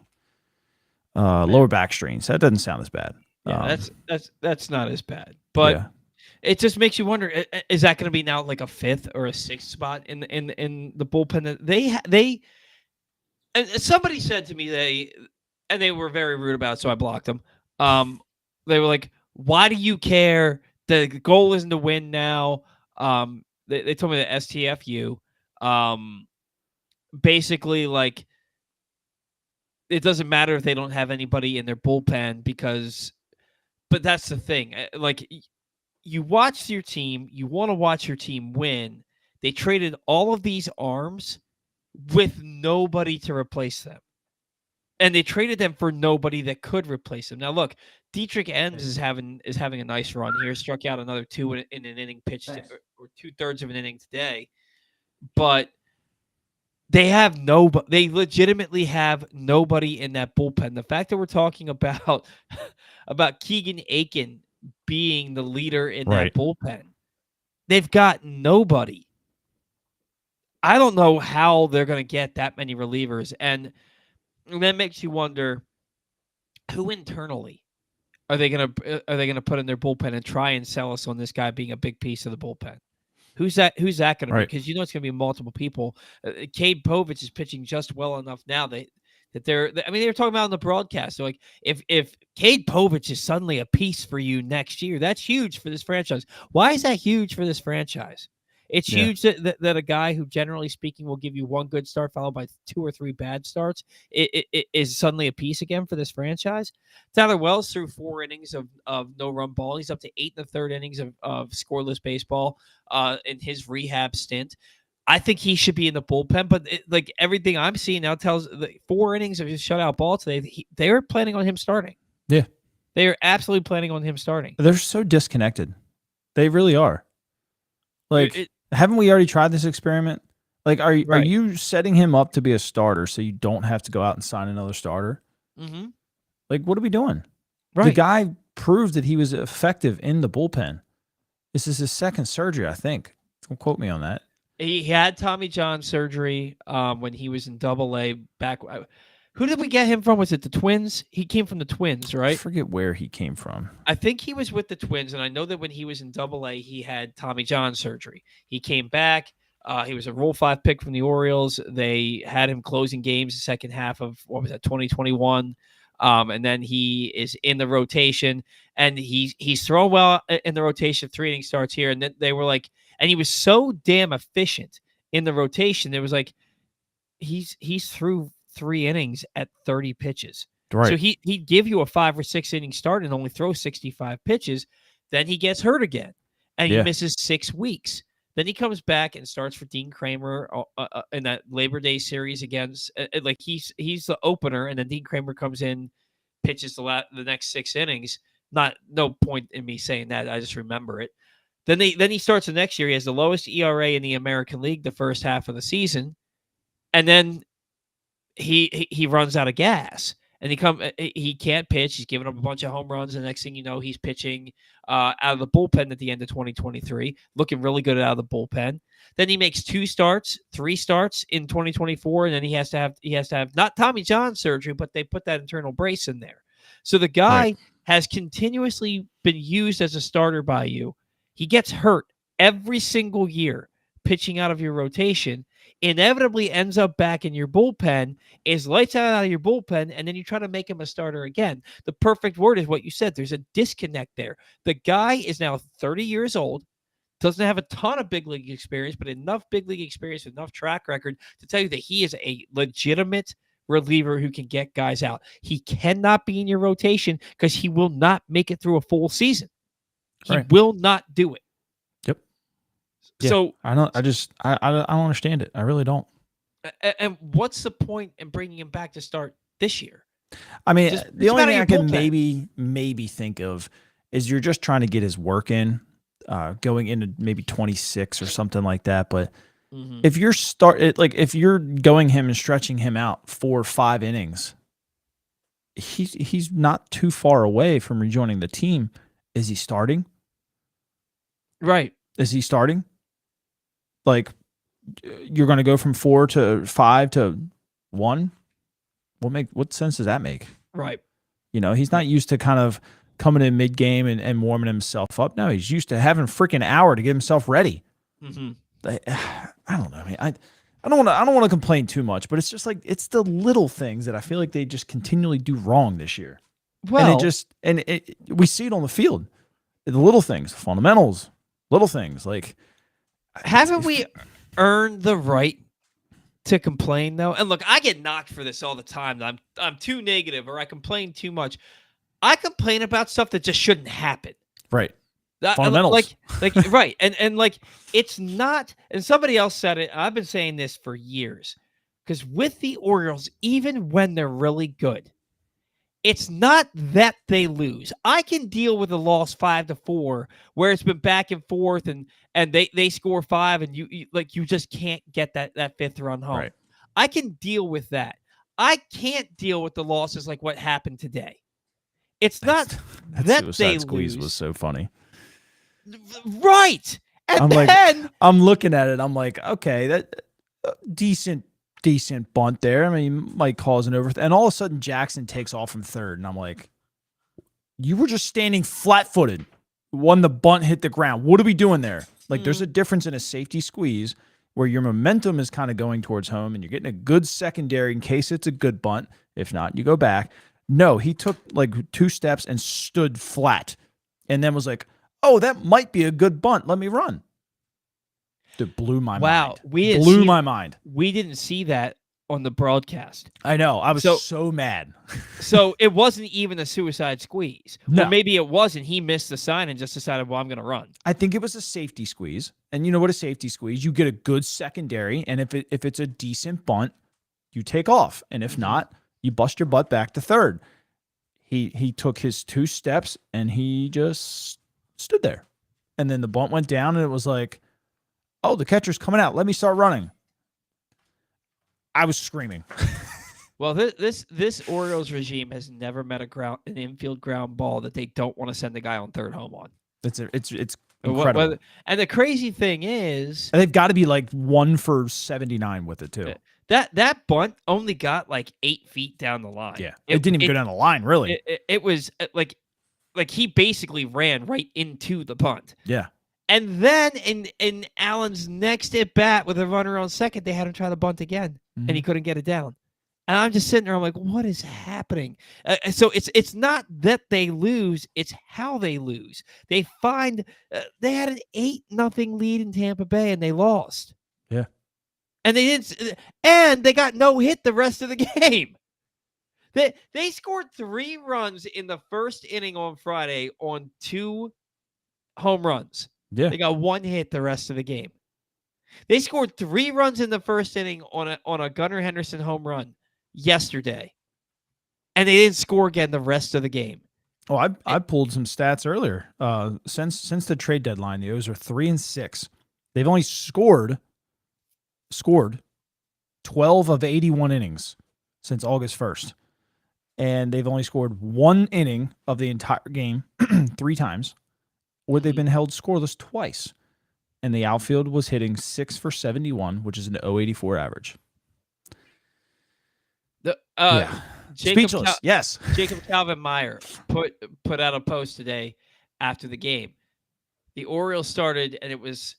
Lower back strains. That doesn't sound as bad. Yeah, that's not as bad. But it just makes you wonder: is that going to be now like a 5th or a 6th spot in the bullpen? They and somebody said to me they were very rude about it, so I blocked them. They were like, "Why do you care? The goal isn't to win now." They told me that STFU, basically, like, it doesn't matter if they don't have anybody in their bullpen but that's the thing. Like, you watch your team, you want to watch your team win. They traded all of these arms with nobody to replace them. And they traded them for nobody that could replace him. Now, look, Dietrich Ems is having a nice run here. Struck out another two in an inning pitched, or 2/3 of an inning today. But they have they legitimately have nobody in that bullpen. The fact that we're talking about Keegan Aiken being the leader in that bullpen, they've got nobody. I don't know how they're going to get that many relievers, and that makes you wonder who internally are they going to put in their bullpen and try and sell us on this guy being a big piece of the bullpen. Who's that going to be? Because it's going to be multiple people. Cade Povich is pitching just well enough now they were talking about on the broadcast. So, like, if Cade Povich is suddenly a piece for you next year, that's huge for this franchise. Why is that huge for this franchise? It's huge that a guy who, generally speaking, will give you one good start followed by 2 or 3 bad starts it is suddenly a piece again for this franchise. Tyler Wells threw 4 innings of no-run ball. He's up to 8 1/3 innings of scoreless baseball in his rehab stint. I think he should be in the bullpen, but like everything I'm seeing now tells 4 innings of his shutout ball today. They are planning on him starting. Yeah, they are absolutely planning on him starting. They're so disconnected. They really are. Like, haven't we already tried this experiment? Like, are you setting him up to be a starter so you don't have to go out and sign another starter? Mm-hmm. Like, what are we doing? Right. The guy proved that he was effective in the bullpen. This is his 2nd surgery, I think. Don't quote me on that. He had Tommy John surgery when he was in Double-A back. Who did we get him from? Was it the Twins? He came from the Twins, right? I forget where he came from. I think he was with the Twins, and I know that when he was in Double-A, he had Tommy John surgery. He came back. He was a Rule 5 pick from the Orioles. They had him closing games the second half of, 2021. And then he is in the rotation, and he's thrown well in the rotation. 3 inning starts here, and then they were like, and he was so damn efficient in the rotation. There was like, he's through 3 innings at 30 pitches. Right. So he'd give you a 5 or 6 inning start and only throw 65 pitches. Then he gets hurt again, and he misses 6 weeks. Then he comes back and starts for Dean Kramer in that Labor Day series against like he's the opener, and then Dean Kramer comes in, pitches the next 6 innings. No point in me saying that. I just remember it. Then he starts the next year. He has the lowest ERA in the American League the first half of the season, and then he runs out of gas. And he can't pitch. He's giving up a bunch of home runs. The next thing you know, he's pitching out of the bullpen at the end of 2023, looking really good out of the bullpen. Then he makes 3 starts in 2024, and then he has to have not Tommy John surgery, but they put that internal brace in there. So the guy has continuously been used as a starter by you. He gets hurt every single year pitching out of your rotation, inevitably ends up back in your bullpen, is lights out of your bullpen, and then you try to make him a starter again. The perfect word is what you said. There's a disconnect there. The guy is now 30 years old, doesn't have a ton of big league experience, but enough big league experience, enough track record to tell you that he is a legitimate reliever who can get guys out. He cannot be in your rotation because he will not make it through a full season. He will not do it. Yep. Yeah, so I don't understand it. I really don't. And what's the point in bringing him back to start this year? I mean, the only thing I can maybe think of is you're just trying to get his work in, going into maybe 26 or something like that. But if you're if you're going him and stretching him out 4 or 5 innings, he's not too far away from rejoining the team. Is he starting? Right. Is he starting? Like, you're going to go from 4 to 5 to 1? What sense does that make? Right. You know, he's not used to kind of coming in mid-game and warming himself up. No, he's used to having a freaking hour to get himself ready. Mm-hmm. I don't know. I mean, I don't want to complain too much, but it's just like, it's the little things that I feel like they just continually do wrong this year. Well, we see it on the field. The little things, fundamentals, little things. Like, haven't we earned the right to complain though? And look, I get knocked for this all the time. I'm too negative, or I complain too much. I complain about stuff that just shouldn't happen. Right. Fundamentals. Like right. And like, it's not, and somebody else said it. I've been saying this for years. Because with the Orioles, even when they're really good, it's not that they lose. I can deal with a loss 5-4 where it's been back and forth and they score 5 and you just can't get that fifth run home. Right. I can deal with that. I can't deal with the losses like what happened today. It's not that that suicide they squeeze lose. was so funny. Right. And I'm then like, I'm looking at it. I'm like, okay, that decent bunt there. I mean, might cause an and all of a sudden Jackson takes off from third, and I'm like, you were just standing flat-footed when the bunt hit the ground. What are we doing there? Like, there's a difference in a safety squeeze where your momentum is kind of going towards home, and you're getting a good secondary in case it's a good bunt. If not, you go back. No, he took like 2 steps and stood flat, and then was like, oh, that might be a good bunt. Let me run. It blew my mind. Blew my mind. We didn't see that on the broadcast. I know. I was so mad. So it wasn't even a suicide squeeze. No. Or maybe it wasn't. He missed the sign and just decided, well, I'm going to run. I think it was a safety squeeze. And you know what a safety squeeze? You get a good secondary, and if it's a decent bunt, you take off. And if not, you bust your butt back to third. He took his 2 steps, and he just stood there. And then the bunt went down, and it was like, oh, the catcher's coming out. Let me start running. I was screaming. Well, this Orioles regime has never met an infield ground ball that they don't want to send the guy on third home on. It's incredible. And the crazy thing is, and they've got to be like 1 for 79 with it too. That bunt only got like 8 feet down the line. Yeah, it didn't even go down the line, really. It was like he basically ran right into the bunt. Yeah. And then in Allen's next at bat with a runner on second, they had him try to bunt again, and he couldn't get it down. And I'm just sitting there. I'm like, what is happening? So it's not that they lose; it's how they lose. They find they had an 8-0 lead in Tampa Bay, and they lost. Yeah, and they didn't, and they got no hit the rest of the game. They scored 3 runs in the first inning on Friday on 2 home runs. Yeah. They got 1 hit the rest of the game. They scored 3 runs in the first inning on a Gunnar Henderson home run yesterday. And they didn't score again the rest of the game. Oh, I pulled some stats earlier. Since the trade deadline, the O's are 3-6. They've only scored 12 of 81 innings since August 1st. And they've only scored 1 inning of the entire game 3 times. Or they've been held scoreless twice. And the outfield was hitting 6 for 71, which is an 0.84 average. Speechless. Yes. Jacob Calvin Meyer put out a post today after the game. The Orioles started, and it was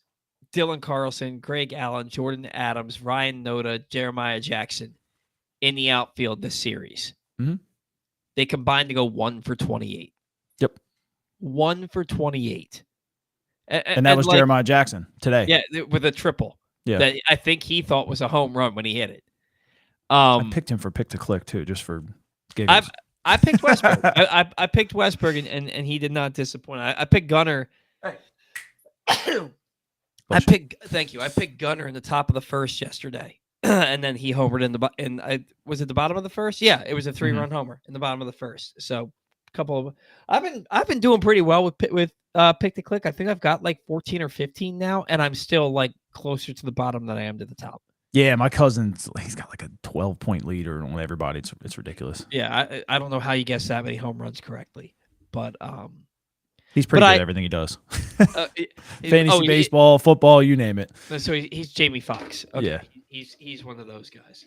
Dylan Carlson, Greg Allen, Jordan Adams, Ryan Noda, Jeremiah Jackson in the outfield this series. Mm-hmm. They combined to go 1 for 28. Yep. 1 for 28. And that was like, Jeremiah Jackson today. Yeah, with a triple. Yeah. That I think he thought was a home run when he hit it. I picked him for pick to click too, just for giggles. I picked Westberg. I picked Westberg, and he did not disappoint. I picked Gunnar. Thank you. I picked Gunnar in the top of the first yesterday, and then he homered was it the bottom of the first? Yeah, it was a 3-run homer in the bottom of the first. So a couple of I've been doing pretty well with pick to click. I think I've got like 14 or 15 now, and I'm still like closer to the bottom than I am to the top. Yeah, my cousin's he's got like a 12-point lead on everybody. It's ridiculous. Yeah, I don't know how you guess that many home runs correctly, but he's pretty good at everything he does. Fantasy baseball, football, you name it. So he's Jamie Foxx. Okay. Yeah, he's one of those guys.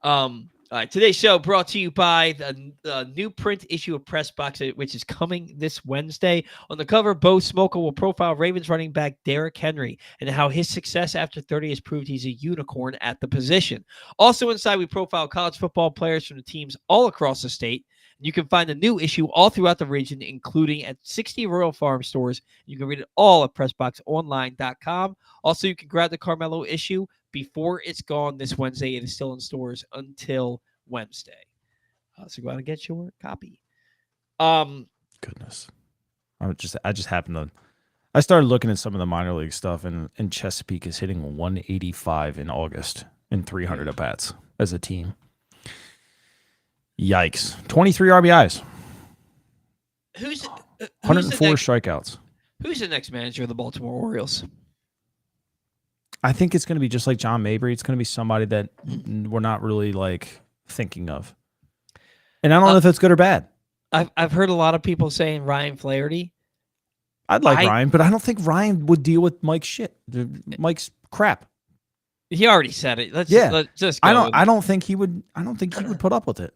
All right, today's show brought to you by the new print issue of Press Box, which is coming this Wednesday. On the cover, Bo Smolka will profile Ravens running back Derrick Henry and how his success after 30 has proved he's a unicorn at the position. Also inside, we profile college football players from the teams all across the state. You can find the new issue all throughout the region, including at 60 Royal Farm stores. You can read it all at PressBoxOnline.com. Also, you can grab the Carmelo issue before it's gone this Wednesday. It is still in stores until Wednesday. So go out and get your copy. Goodness. I just happened to I started looking at some of the minor league stuff, and Chesapeake is hitting 185 in August in 300 at bats as a team. Yikes. 23 RBIs. Who's 104 strikeouts. Who's the next manager of the Baltimore Orioles? I think it's going to be just like John Mabry. It's going to be somebody that we're not really like thinking of. And I don't know if it's good or bad. I've heard a lot of people saying Ryan Flaherty. I'd like Ryan, but I don't think Ryan would deal with Mike's shit. Mike's crap. He already said it. Let's just go. I don't think he would put up with it.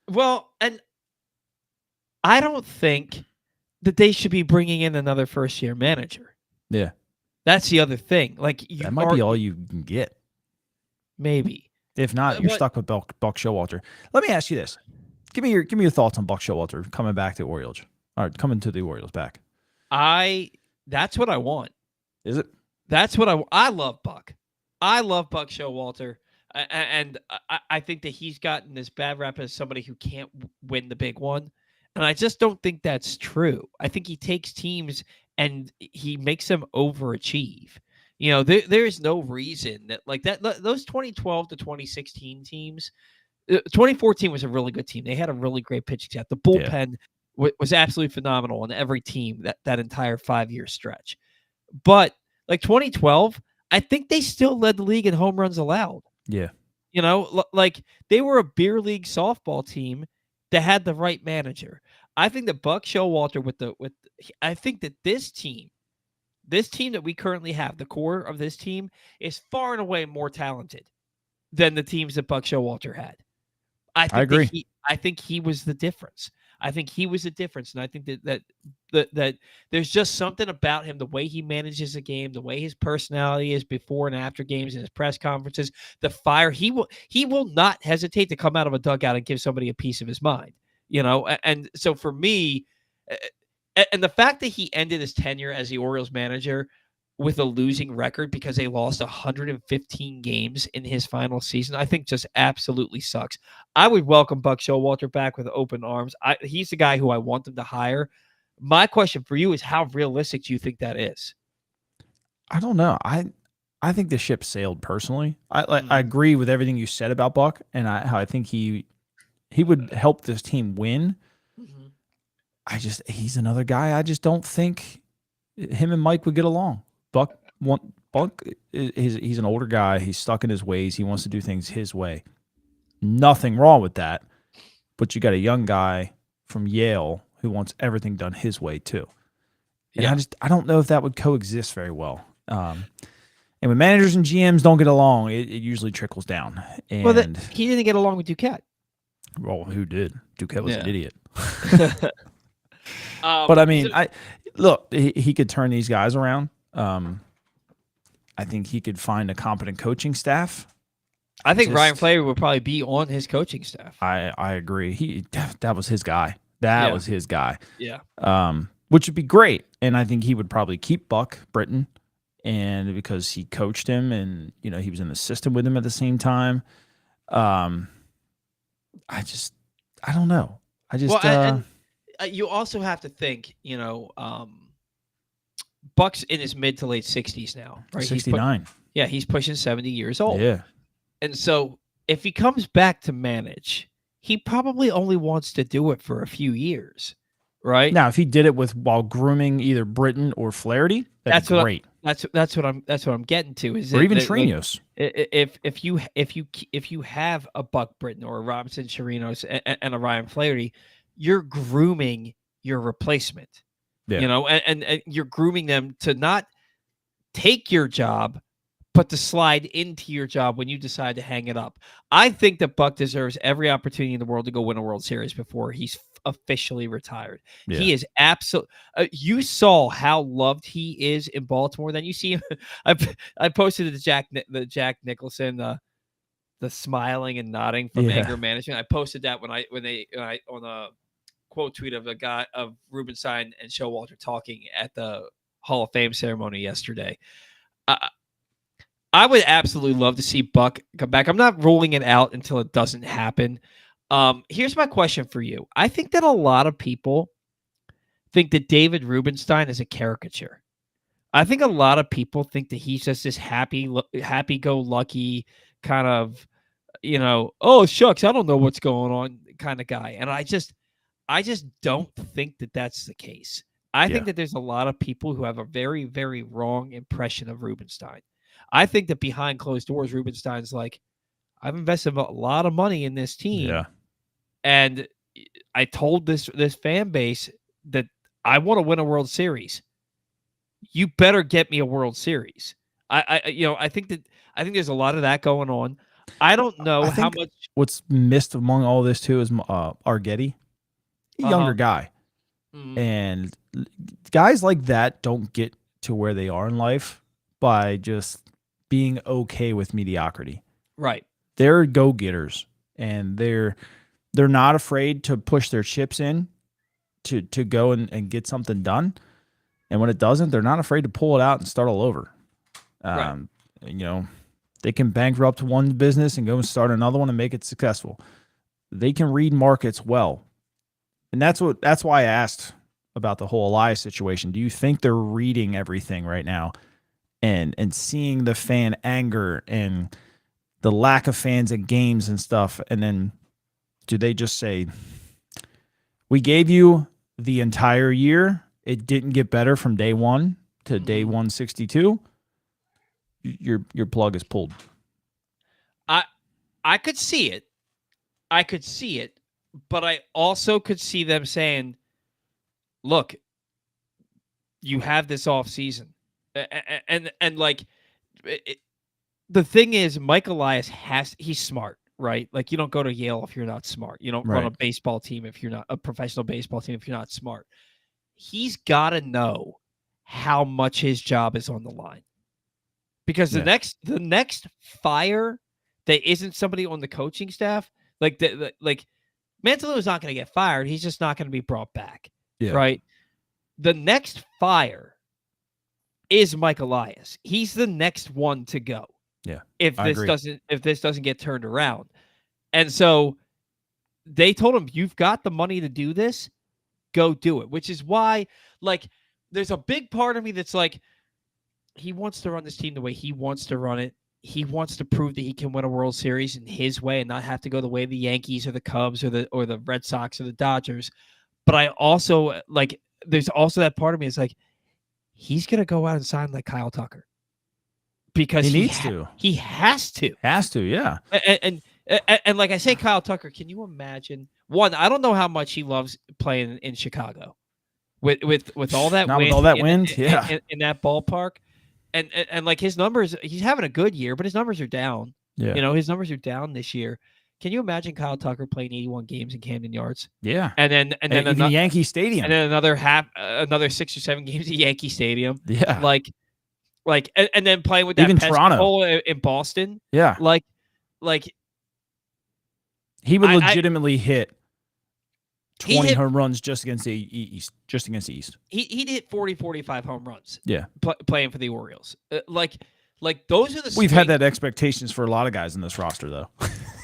Well, and I don't think that they should be bringing in another first-year manager. Yeah. That's the other thing. Like that might be all you can get. Maybe. If not, you're stuck with Buck Showalter. Let me ask you this: give me your thoughts on Buck Showalter coming back to the Orioles. All right, coming to the Orioles back. That's what I want. Is it? That's what I love Buck. I love Buck Showalter, and I think that he's gotten this bad rap as somebody who can't win the big one, and I just don't think that's true. I think he takes teams and he makes them overachieve. You know, there is no reason that like that. Those 2012 to 2016 teams, 2014 was a really good team. They had a really great pitching staff. The bullpen was absolutely phenomenal on every team that entire 5-year stretch. But like 2012, I think they still led the league in home runs allowed. Yeah. You know, like they were a beer league softball team that had the right manager. I think that Buck Showalter I think that this team that we currently have, the core of this team is far and away more talented than the teams that Buck Showalter had. I agree. I think he was the difference. I think he was the difference, and I think that there's just something about him, the way he manages a game, the way his personality is before and after games and his press conferences, the fire. He will not hesitate to come out of a dugout and give somebody a piece of his mind, you know. And so for me, and the fact that he ended his tenure as the Orioles manager with a losing record because they lost 115 games in his final season, I think just absolutely sucks. I would welcome Buck Showalter back with open arms. He's the guy who I want them to hire. My question for you is, how realistic do you think that is? I don't know. I think the ship sailed personally. I agree with everything you said about Buck, and how I think he would help this team win. Mm-hmm. He's another guy. I just don't think him and Mike would get along. Buck he's an older guy. He's stuck in his ways. He wants to do things his way. Nothing wrong with that. But you got a young guy from Yale who wants everything done his way too. And I don't know if that would coexist very well. And when managers and GMs don't get along, it usually trickles down. And he didn't get along with Duquette. Well, who did? Duquette was an idiot. But I mean, he could turn these guys around. I think he could find a competent coaching staff. I think Ryan Flaherty would probably be on his coaching staff. I agree. That was his guy. That was his guy. Yeah. Which would be great. And I think he would probably keep Buck Britton, and because he coached him and he was in the system with him at the same time. I don't know. You also have to think, Buck's in his mid to late 60s now, right? 69. He's pushing 70 years old. Yeah. And so if he comes back to manage, he probably only wants to do it for a few years, right? Now, if he did it while grooming either Britton or Flaherty, that's great. That's what I'm getting to. Or even Trinos. If you have a Buck Britton or a Robinson Chirinos and a Ryan Flaherty, you're grooming your replacement. Yeah. And you're grooming them to not take your job, but to slide into your job when you decide to hang it up. I think that Buck deserves every opportunity in the world to go win a World Series before he's officially retired. Yeah. He is absolutely. You saw how loved he is in Baltimore. Then you see him. I posted the Jack Nicholson, the smiling and nodding from anger management. I posted that when I on a quote tweet of Rubenstein and Showalter talking at the Hall of Fame ceremony yesterday. I would absolutely love to see Buck come back. I'm not ruling it out until it doesn't happen. Here's my question for you. I think that a lot of people think that David Rubenstein is a caricature. I think a lot of people think that he's just this happy-go-lucky kind of oh shucks, I don't know what's going on kind of guy. And I just don't think that that's the case. I think that there's a lot of people who have a very, very wrong impression of Rubenstein. I think that behind closed doors, Rubenstein's like, I've invested a lot of money in this team, and I told this fan base that I want to win a World Series. You better get me a World Series. I think there's a lot of that going on. I don't know how much. What's missed among all this too is Argetti, a younger guy, and guys like that don't get to where they are in life by just being okay with mediocrity. Right. They're go-getters, and they're not afraid to push their chips in to go and get something done. And when it doesn't, they're not afraid to pull it out and start all over. Right. They can bankrupt one business and go and start another one and make it successful. They can read markets well. And that's why I asked about the whole Elias situation. Do you think they're reading everything right now and seeing the fan anger and the lack of fans at games and stuff? And then do they just say, we gave you the entire year, it didn't get better from day 1 to day 162. Your plug is pulled. I could see it. But I also could see them saying, look, you have this off season. And like, the thing is, Mike Elias he's smart, right? Like, you don't go to Yale if you're not smart. You don't run a baseball team if you're not a professional baseball team if you're not smart. He's got to know how much his job is on the line, because the next fire that isn't somebody on the coaching staff, like Mantello's not going to get fired. He's just not going to be brought back, right? The next fire is Mike Elias. He's the next one to go. Yeah, if this doesn't get turned around, and so they told him, you've got the money to do this. Go do it, which is why, like, there's a big part of me that's like, he wants to run this team the way he wants to run it. He wants to prove that he can win a World Series in his way and not have to go the way of the Yankees or the Cubs or the Red Sox or the Dodgers. But I also, like, there's also that part of me is like, he's going to go out and sign like Kyle Tucker. Because he needs to. He has to. Has to, yeah. And like I say, Kyle Tucker, can you imagine? One, I don't know how much he loves playing in Chicago with all that wind. With all that wind, in that ballpark, and like his numbers, he's having a good year, but his numbers are down. Yeah, his numbers are down this year. Can you imagine Kyle Tucker playing 81 games in Camden Yards? Yeah, and then even Yankee Stadium, and then another 6 or 7 games at Yankee Stadium. Yeah, and then playing with that even Toronto in Boston. Yeah, like he would legitimately hit 20 home runs just against the East. He'd hit 40, 45 home runs. Yeah, playing for the Orioles. Like those are the. We've had that expectations for a lot of guys in this roster, though.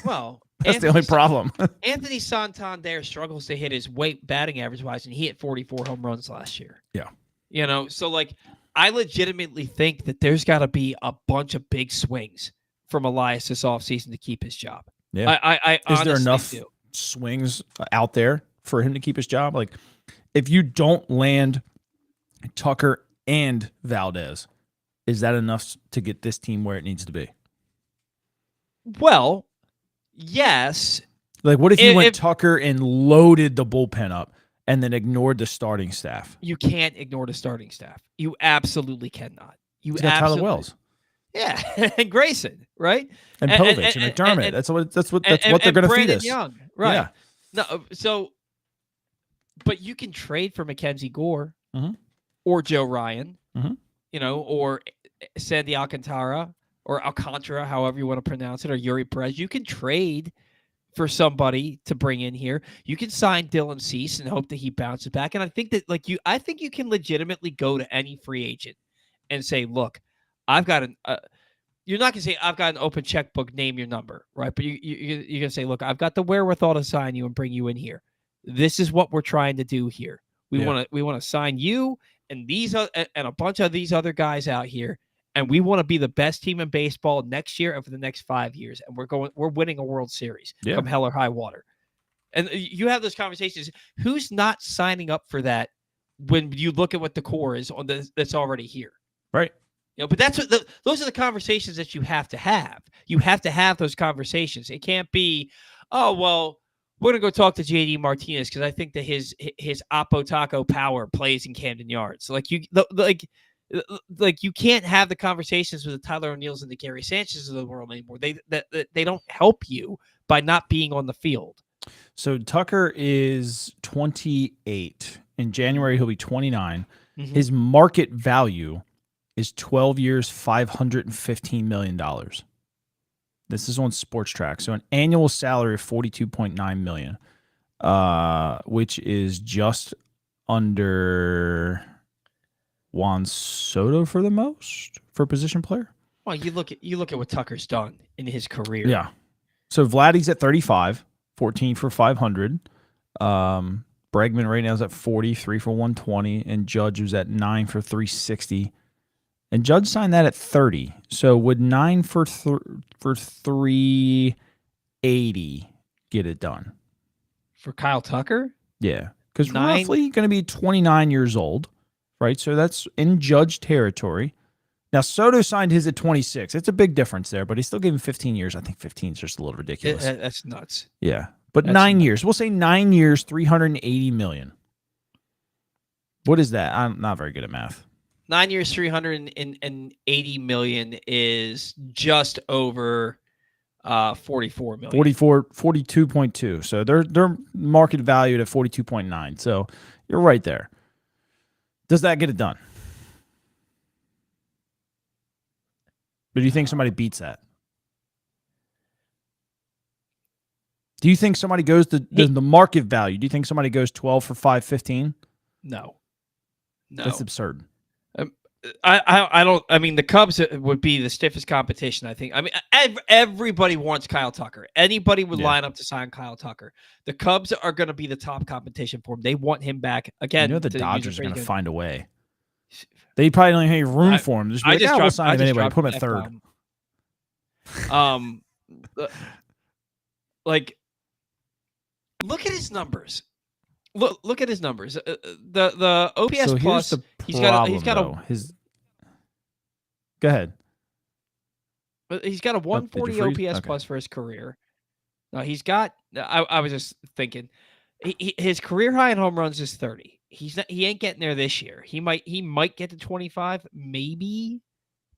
Well, that's the only problem. Anthony Santander struggles to hit his batting average wise, and he hit 44 home runs last year. Yeah, so like, I legitimately think that there's got to be a bunch of big swings from Elias this offseason to keep his job. Yeah, I is there enough swings out there for him to keep his job? Like, if you don't land Tucker and Valdez, is that enough to get this team where it needs to be? Well, yes. Like, what if you went Tucker and loaded the bullpen up and then ignored the starting staff? You can't ignore the starting staff. You absolutely cannot. He's got Tyler Wells. Yeah, and Grayson, right? And Povich and McDermott. That's what they're going to feed us. Young, right? Yeah. No, so, but you can trade for Mackenzie Gore or Joe Ryan, or Sandy Alcantara or Alcantara, however you want to pronounce it, or Yuri Perez. You can trade for somebody to bring in here. You can sign Dylan Cease and hope that he bounces back. And I think that I think you can legitimately go to any free agent and say, look, I've got you're not going to say, I've got an open checkbook, name your number, right? But you're going to say, look, I've got the wherewithal to sign you and bring you in here. This is what we're trying to do here. We want to sign you and a bunch of these other guys out here, and we want to be the best team in baseball next year and for the next 5 years, and we're winning a World Series come hell or high water. And you have those conversations. Who's not signing up for that when you look at what the core is on that's already here? Right. But that's what those are the conversations that you have to have. You have to have those conversations. It can't be, oh, well, we're going to go talk to JD Martinez because I think that his Oppo Taco power plays in Camden Yards. Like you can't have the conversations with the Tyler O'Neills and the Gary Sanchez's of the world anymore. They don't help you by not being on the field. So Tucker is 28. In January, he'll be 29. Mm-hmm. His market value is 12 years, $515 million. This is on Sports Track. So an annual salary of $42.9 million, which is just under Juan Soto for the most for a position player. Well, you look at what Tucker's done in his career. Yeah. So Vladdy's at 35, 14 for 500. Bregman right now is at 40, 3 for 120, and Judge was at 9 for 360. And Judge signed that at 30. So would 9 for 380 get it done? For Kyle Tucker? Yeah. Because roughly going to be 29 years old, right? So that's in Judge territory. Now, Soto signed his at 26. It's a big difference there, but he still gave him 15 years. I think 15 is just a little ridiculous. That's nuts. Yeah. But that's 9 years. We'll say 9 years, $380 million. What is that? I'm not very good at math. 9 years, $380 million is just over $44 million. 42.2. So they're market valued at 42.9. So you're right there. Does that get it done? Or do you think somebody beats that? Do you think somebody goes to the market value? Do you think somebody goes 12 for 515? No. That's absurd. I don't. I mean, the Cubs would be the stiffest competition, I think. I mean, everybody wants Kyle Tucker. Anybody would line up to sign Kyle Tucker. The Cubs are going to be the top competition for him. They want him back again. The Dodgers are going to find a way. They probably don't have any room for him. We'll sign him anyway. Put him at third. Look at his numbers. Look at his numbers. The OPS so plus. He's got a. Go ahead. He's got a 140 OPS plus for his career. He's got. I was just thinking, his career high in home runs is 30. He ain't getting there this year. He might get to 25, maybe,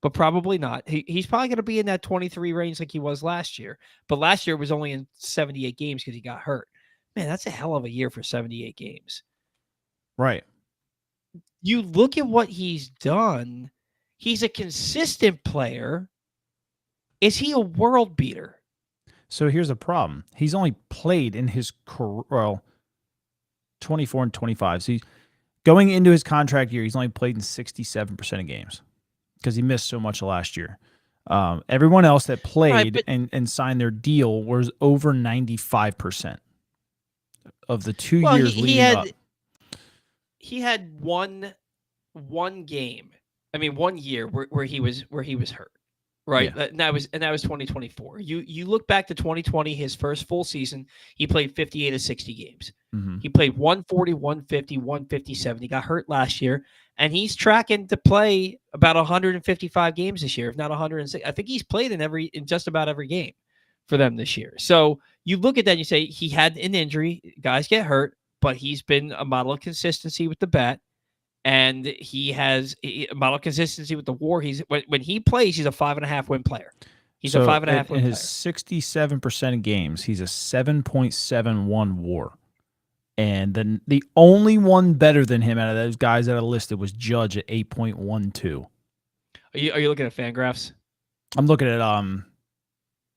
but probably not. He's probably going to be in that 23 range like he was last year. But last year was only in 78 games because he got hurt. Man, that's a hell of a year for 78 games. Right. You look at what he's done. He's a consistent player. Is he a world beater? So here's the problem. He's only played in his career, 24 and 25. So he's going into his contract year, he's only played in 67% of games because he missed so much last year. Everyone else that played and signed their deal was over 95% of the 2 years leading up. He had one game. I mean, 1 year where he was hurt, right? Yeah. And that was 2024. You look back to 2020, his first full season, he played 58 of 60 games. Mm-hmm. He played 140, 150, 157. He got hurt last year, and he's tracking to play about 155 games this year, if not 106. I think he's played in just about every game for them this year. So you look at that and you say he had an injury. Guys get hurt, but he's been a model of consistency with the bat. And he has a model of consistency with the WAR. When he plays, he's a 5.5 win player. He's a 5.5 win player. In his 67% of games, he's a 7.71 WAR. And then the only one better than him out of those guys that I listed was Judge at 8.12. Are you looking at Fangraphs? I'm looking at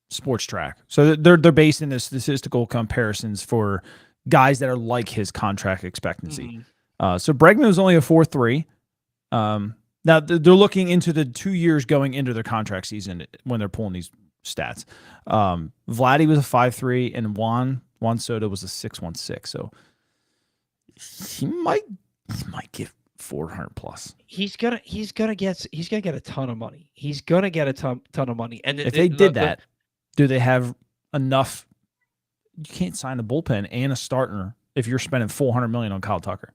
Sports Track. So they're basing the statistical comparisons for guys that are like his contract expectancy. Mm-hmm. So Bregman was only a 4.3. Now they're looking into the 2 years going into their contract season when they're pulling these stats. Vladdy was a 5.3 and Juan Soto was a 6.16. So he might get 400 plus. He's gonna get a ton of money. He's gonna get a ton of money. And If they did that, do they have enough? You can't sign a bullpen and a starter if you're spending $400 million on Kyle Tucker.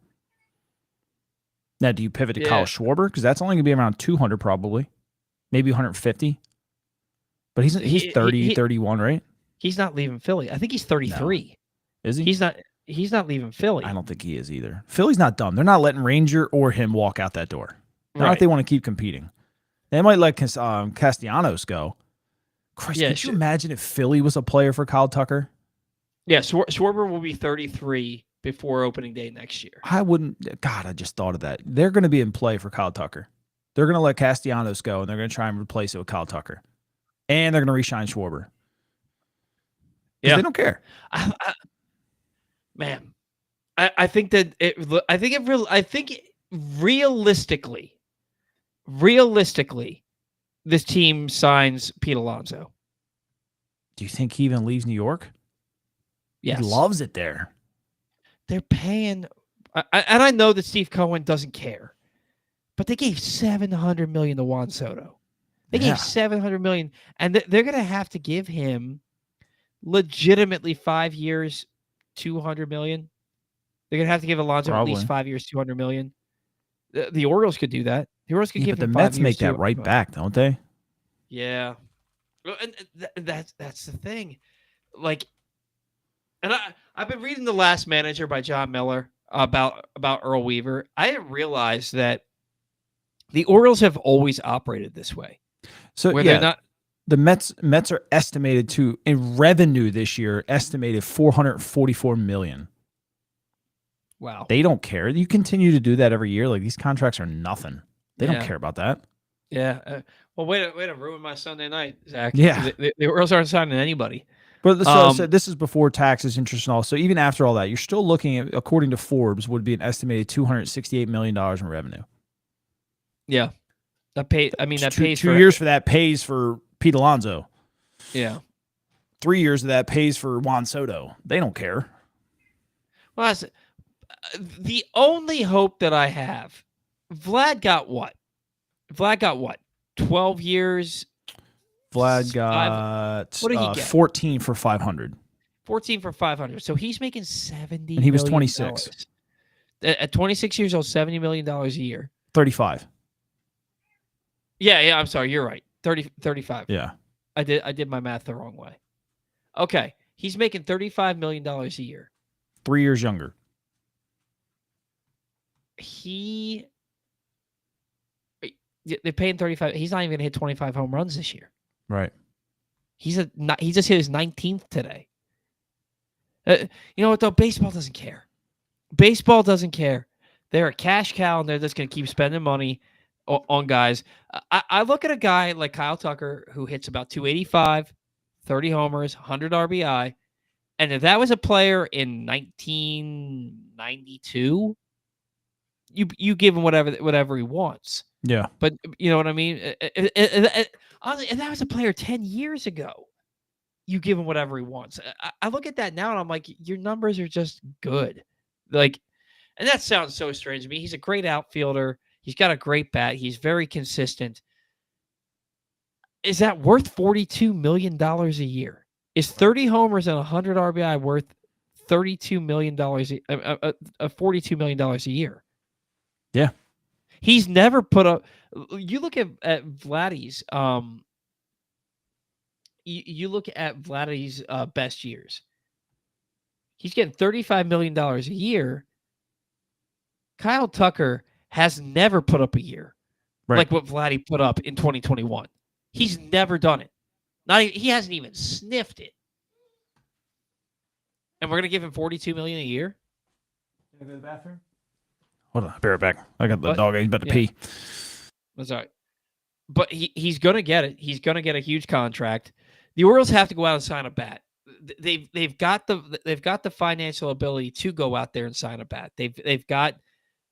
Now, do you pivot to Kyle Schwarber? Because that's only going to be around 200 probably, maybe 150. But he's 30, 31, right? He's not leaving Philly. I think he's 33. No. Is he? He's not leaving Philly. I don't think he is either. Philly's not dumb. They're not letting Ranger or him walk out that door. Not if they want to keep competing. They might let Castellanos go. Christ, could you imagine if Philly was a player for Kyle Tucker? Yeah, Schwarber will be 33 before opening day next year. I wouldn't. God, I just thought of that. They're going to be in play for Kyle Tucker. They're going to let Castellanos go, and they're going to try and replace it with Kyle Tucker. And they're going to re-sign Schwarber. Yeah. They don't care. Man, I think that realistically, this team signs Pete Alonso. Do you think he even leaves New York? Yes. He loves it there. They're paying, and I know that Steve Cohen doesn't care, but they gave $700 million to Juan Soto. They gave $700 million, and they're going to have to give him legitimately 5 years, $200 million. They're going to have to give Alonso at least 5 years, $200 million. The Orioles could do that. The Orioles could give him 5 years. But the Mets make that right back, don't they? Yeah, and that's the thing. Like, and I've been reading The Last Manager by John Miller about Earl Weaver. I didn't realize that the Orioles have always operated this way. So they're not. The Mets are estimated to, in revenue this year, estimated $444 million. Wow. They don't care. You continue to do that every year. Like, these contracts are nothing. They don't care about that. Yeah. Well, way to ruin my Sunday night, Zach. Yeah. The Orioles aren't signing anybody. But so this is before taxes, interest, and all. So even after all that, you're still looking at, according to Forbes, would be an estimated $268 million in revenue. Yeah. That pays for 2 years for that pays for Pete Alonso. Yeah. 3 years of that pays for Juan Soto. They don't care. Well, that's the only hope that I have. Vlad got what? 12 years. Vlad got what did he get? 14 for 500. 14 for 500. So he's making $70 and he was 26. At 26 years old, $70 million a year. 35. Yeah, I'm sorry. You're right. 35. Yeah. I did my math the wrong way. Okay. He's making $35 million a year. 3 years younger. They're paying 35. He's not even going to hit 25 home runs this year. Right. He just hit his 19th today. You know what, though? Baseball doesn't care. Baseball doesn't care. They're a cash cow, and they're just going to keep spending money on guys. I look at a guy like Kyle Tucker who hits about 285, 30 homers, 100 RBI, and if that was a player in 1992, you give him whatever he wants. Yeah. But you know what I mean? Honestly, if that was a player 10 years ago, you give him whatever he wants. I look at that now and I'm like, your numbers are just good. Like, and that sounds so strange to me. He's a great outfielder. He's got a great bat. He's very consistent. Is that worth $42 million a year? Is 30 homers and 100 RBI worth $32 million, $42 million a year? Yeah. He's never put up. You look at Vladdy's. You look at Vladdy's best years. He's getting $35 million a year. Kyle Tucker has never put up a year like what Vladdy put up in 2021. He's never done it. He hasn't even sniffed it. And we're gonna give him $42 million a year. Can I go to the bathroom? Hold on, I'll be right back. I got the dog. He's about to pee. That's all right. But he's gonna get it. He's gonna get a huge contract. The Orioles have to go out and sign a bat. They've got the financial ability to go out there and sign a bat. They've got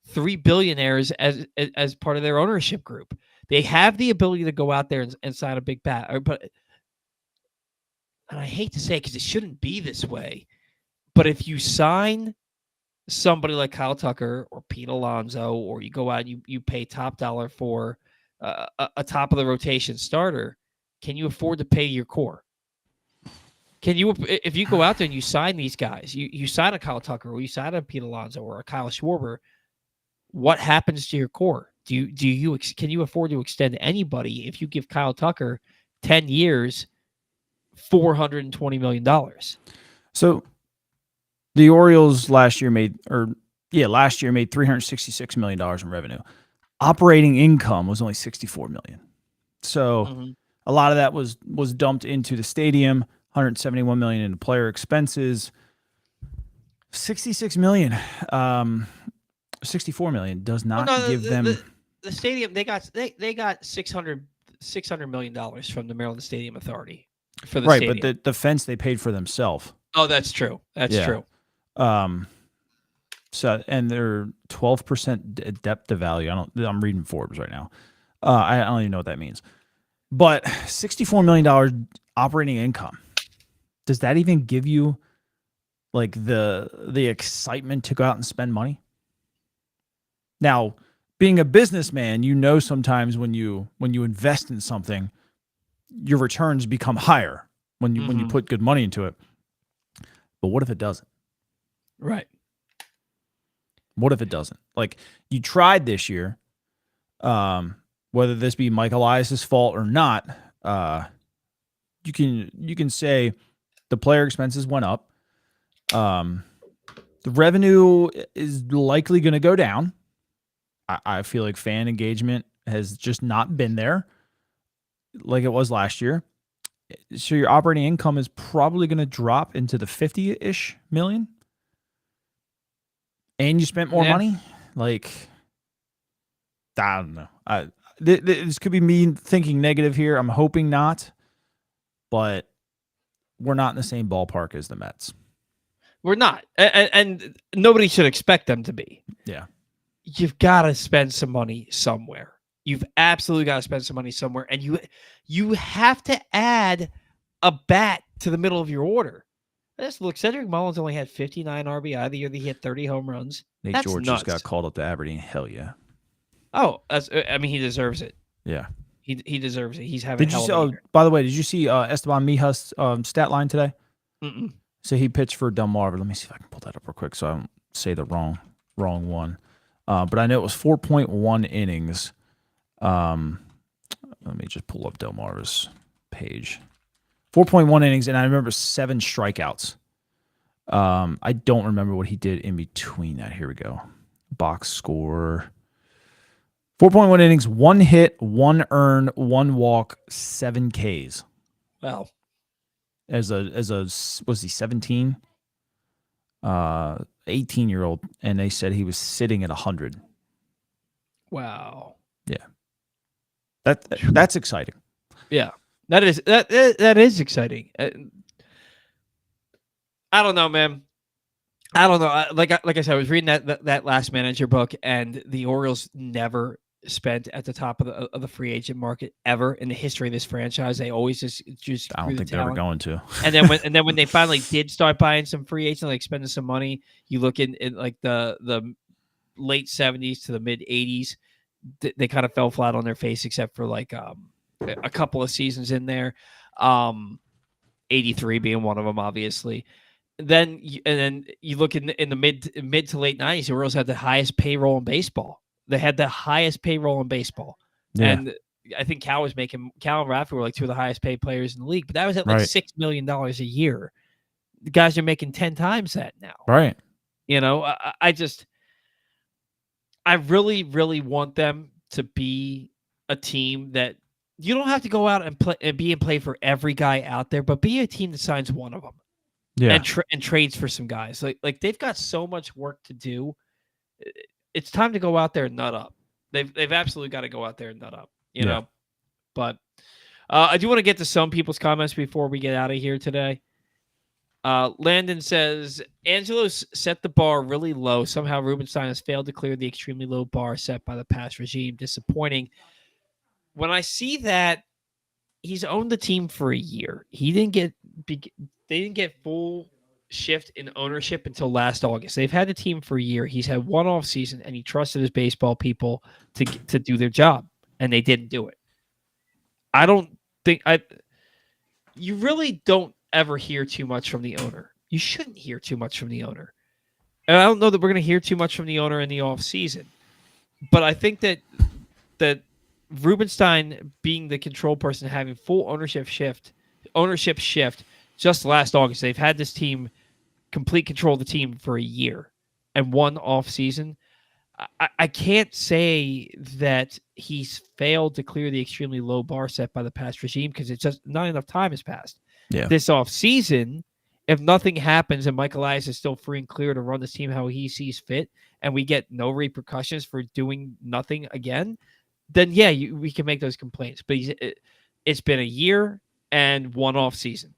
3 billionaires as part of their ownership group. They have the ability to go out there and sign a big bat. But and I hate to say it because it shouldn't be this way, but if you sign somebody like Kyle Tucker or Pete Alonso, or you go out and you pay top dollar for a top of the rotation starter, can you afford to pay your core? Can you, if you go out there and you sign these guys, you sign a Kyle Tucker or you sign a Pete Alonso or a Kyle Schwarber, what happens to your core? Can you afford to extend anybody if you give Kyle Tucker 10 years, $420 million? So the Orioles last year made $366 million in revenue. Operating income was only $64 million. So a lot of that was dumped into the stadium, $171 million into player expenses. $66 million, $64 million does not give them the stadium. They got $600 million from the Maryland Stadium Authority for the stadium. But the fence they paid for themselves. Oh, that's true. That's true. So, and they're 12% depth to value. I'm reading Forbes right now. I don't even know what that means. But $64 million operating income. Does that even give you like the excitement to go out and spend money? Now, being a businessman, you know sometimes when you invest in something, your returns become higher when you put good money into it. But what if it doesn't? Right. What if it doesn't? Like, you tried this year, whether this be Mike Elias's fault or not, you can say the player expenses went up. The revenue is likely going to go down. I feel like fan engagement has just not been there like it was last year. So your operating income is probably going to drop into the 50-ish million. And you spent more money? Like, I don't know. This could be me thinking negative here. I'm hoping not. But we're not in the same ballpark as the Mets. We're not. And nobody should expect them to be. Yeah. You've got to spend some money somewhere. You've absolutely got to spend some money somewhere. And you have to add a bat to the middle of your order. Let's look. Cedric Mullins only had 59 RBI the year that he hit 30 home runs. Nate George just got called up to Aberdeen. Hell yeah. Oh, he deserves it. Yeah. He deserves it. He's having by the way, did you see Esteban Mijas' stat line today? Mm-mm. So he pitched for Delmarva. Let me see if I can pull that up real quick so I don't say the wrong one. But I know it was 4.1 innings. Let me just pull up Delmarva's page. 4.1 innings, and I remember 7 strikeouts. I don't remember what he did in between that. Here we go. Box score. 4.1 innings, 1 hit, 1 earned, 1 walk, 7 Ks. Wow. As a was he 17? 18-year-old, and they said he was sitting at 100. Wow. Yeah. That's exciting. Yeah. That is exciting. I don't know, man. I don't know. Like I said, I was reading that last manager book, and the Orioles never spent at the top of the free agent market ever in the history of this franchise. They always just I don't think they were going to. And then when they finally did start buying some free agents, like spending some money, you look in like the late 70s to the mid 80s, they kind of fell flat on their face, except for like a couple of seasons in there. 83 being one of them, obviously. Then you look in the mid to late 90s, the Orioles had the highest payroll in baseball. They had the highest payroll in baseball. Yeah. And I think Cal and Raffy were like 2 of the highest paid players in the league, but that was at like $6 million a year. The guys are making 10 times that now. Right. You know, I really, really want them to be a team that you don't have to go out and play for every guy out there, but be a team that signs one of them. Yeah. And trades for some guys. Like they've got so much work to do. It's time to go out there and nut up. They've absolutely got to go out there and nut up, you know. But I do want to get to some people's comments before we get out of here today. Landon says, Angelos set the bar really low. Somehow Rubenstein has failed to clear the extremely low bar set by the past regime. Disappointing. When I see that, he's owned the team for a year. They didn't get full shift in ownership until last August. They've had the team for a year. He's had one off season, and he trusted his baseball people to do their job, and they didn't do it. I don't think you really don't ever hear too much from the owner. You shouldn't hear too much from the owner. And I don't know that we're going to hear too much from the owner in the off season. But I think that Rubenstein being the control person, having full ownership shift just last August. They've had this team complete control of the team for a year and one off season. I can't say that he's failed to clear the extremely low bar set by the past regime because it's just not enough time has passed. Yeah. This off season, if nothing happens and Mike Elias is still free and clear to run this team how he sees fit, and we get no repercussions for doing nothing again, then yeah, we can make those complaints. But it's been a year and one off season.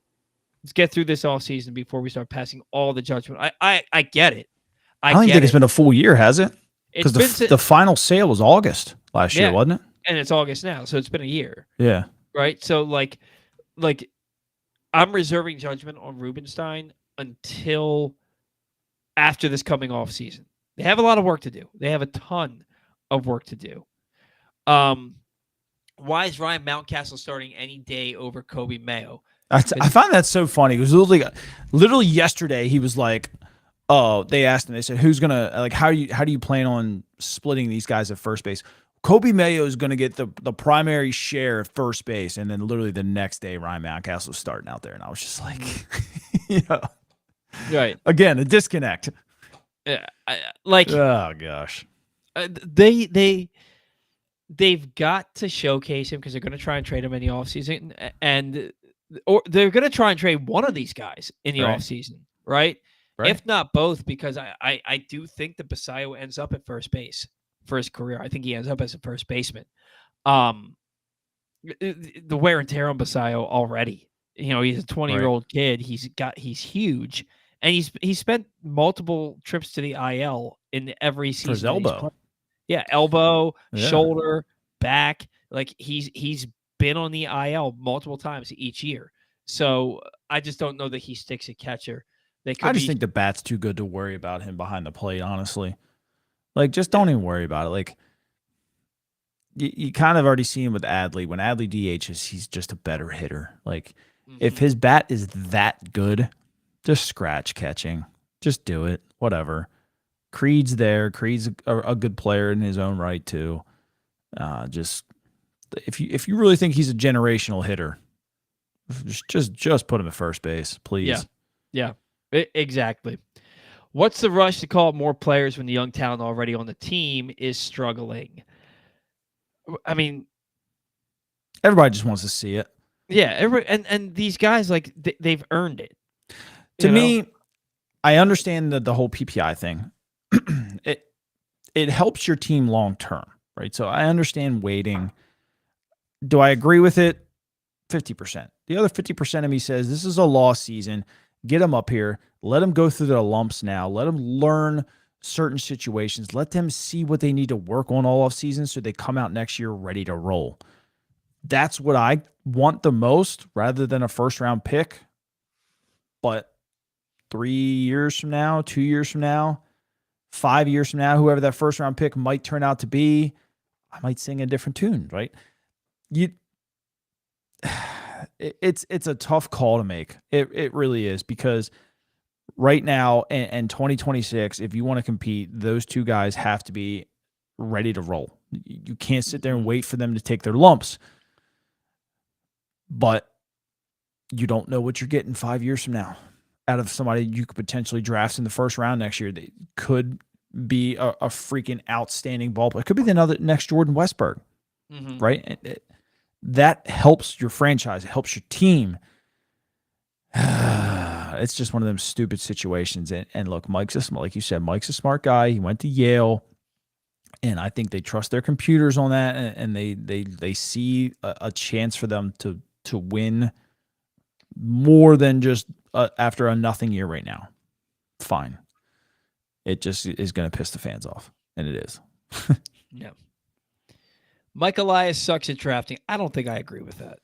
Let's get through this off season before we start passing all the judgment. I get it. I don't think it's been a full year, has it? Because the final sale was August last year, wasn't it? And it's August now, so it's been a year. Yeah. Right? So like I'm reserving judgment on Rubenstein until after this coming off season. They have a lot of work to do. They have a ton of work to do. Why is Ryan Mountcastle starting any day over Kobe Mayo? I find that so funny. It was literally yesterday. He was like, "Oh," they asked him. They said, "Who's gonna how do you plan on splitting these guys at first base?" Kobe Mayo is going to get the primary share at first base, and then literally the next day, Ryan Mountcastle was starting out there, and I was just like, right again, a disconnect. Yeah, oh gosh, they've got to showcase him because they're going to try and trade him in the offseason, or they're going to try and trade one of these guys in the offseason, right? If not both, because I do think that Basayo ends up at first base for his career. I think he ends up as a first baseman. The wear and tear on Basayo already. He's a 20-year-old kid. He's huge, and he's spent multiple trips to the IL in every season. For his elbow. Yeah, elbow, shoulder, back. Like he's been on the IL multiple times each year. So I just don't know that he sticks at catcher. I just think the bat's too good to worry about him behind the plate, honestly. Like, just don't even worry about it. Like, you kind of already see him with Adley. When Adley DHs, he's just a better hitter. Like, if his bat is that good, just scratch catching. Just do it. Whatever. Creed's there. Creed's a good player in his own right, too. Just if you really think he's a generational hitter, just put him at first base, please. Yeah. Exactly. What's the rush to call up more players when the young talent already on the team is struggling? I mean, everybody just wants to see it. Yeah, and these guys, like, they've earned it. To me, I understand the whole PPI thing. It helps your team long term, right? So I understand waiting. Do I agree with it? 50%. The other 50% of me says this is a lost season. Get them up here. Let them go through their lumps now. Let them learn certain situations. Let them see what they need to work on all off season so they come out next year ready to roll. That's what I want the most rather than a first-round pick. But 3 years from now, 2 years from now, 5 years from now, whoever that first-round pick might turn out to be, I might sing a different tune, right? It's a tough call to make. It really is, because right now and 2026, if you want to compete, those two guys have to be ready to roll. You can't sit there and wait for them to take their lumps. But you don't know what you're getting 5 years from now out of somebody you could potentially draft in the first round next year. They could be a freaking outstanding ball player. It could be the next Jordan Westberg, right? That helps your franchise. It helps your team. It's just one of them stupid situations. And look, like you said, Mike's a smart guy. He went to Yale, and I think they trust their computers on that, and they see a chance for them to win more than just after a nothing year right now. Fine. It just is going to piss the fans off, and it is. Yeah. Mike Elias sucks at drafting. I don't think I agree with that.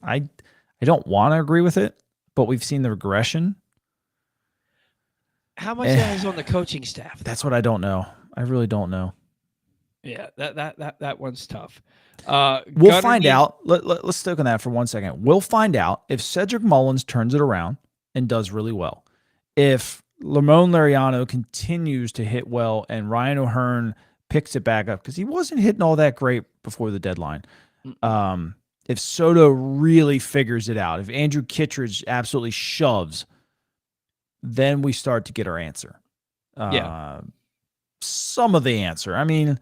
I don't want to agree with it, but we've seen the regression. How much of that is on the coaching staff? That's what I don't know. I really don't know. Yeah, that one's tough. We'll find out. Let's stick on that for 1 second. We'll find out if Cedric Mullins turns it around and does really well. If Ramon Laureano continues to hit well and Ryan O'Hearn picks it back up because he wasn't hitting all that great before the deadline. If Soto really figures it out, if Andrew Kittredge absolutely shoves, then we start to get our answer. Some of the answer. I mean,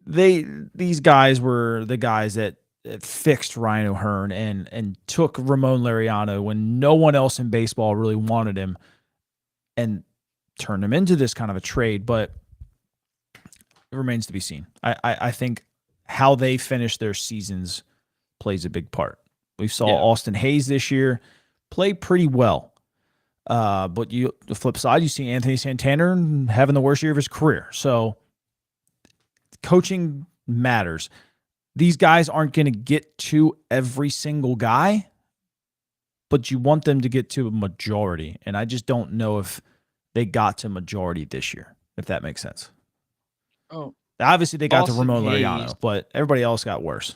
these guys were the guys that fixed Ryan O'Hearn and took Ramon Laureano when no one else in baseball really wanted him and turned him into this kind of a trade, but it remains to be seen. I think how they finish their seasons plays a big part. We saw Austin Hayes this year play pretty well. But the flip side, you see Anthony Santander having the worst year of his career. So coaching matters. These guys aren't going to get to every single guy, but you want them to get to a majority. And I just don't know if they got to majority this year, if that makes sense. Oh, obviously they got Austin to Ramon Hayes. Laureano, but everybody else got worse.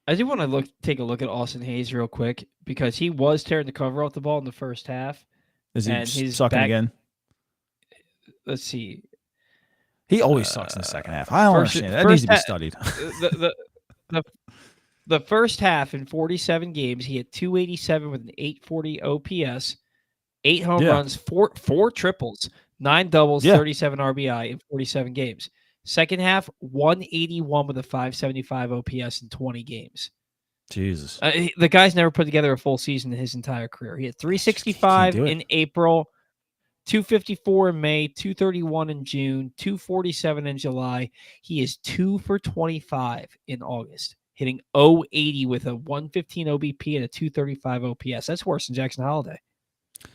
I do want to take a look at Austin Hayes real quick because he was tearing the cover off the ball in the first half. Is he sucking again? Let's see. He always sucks in the second half. I don't understand. That needs to be studied. The first half in 47 games, he had 287 with an 840 OPS, 8 home runs, four triples, 9 doubles, 37 RBI in 47 games. Second half, 181 with a 575 OPS in 20 games. Jesus. The guy's never put together a full season in his entire career. He had 365 in April, 254 in May, 231 in June, 247 in July. He is 2 for 25 in August, hitting 080 with a 115 OBP and a 235 OPS. That's worse than Jackson Holiday.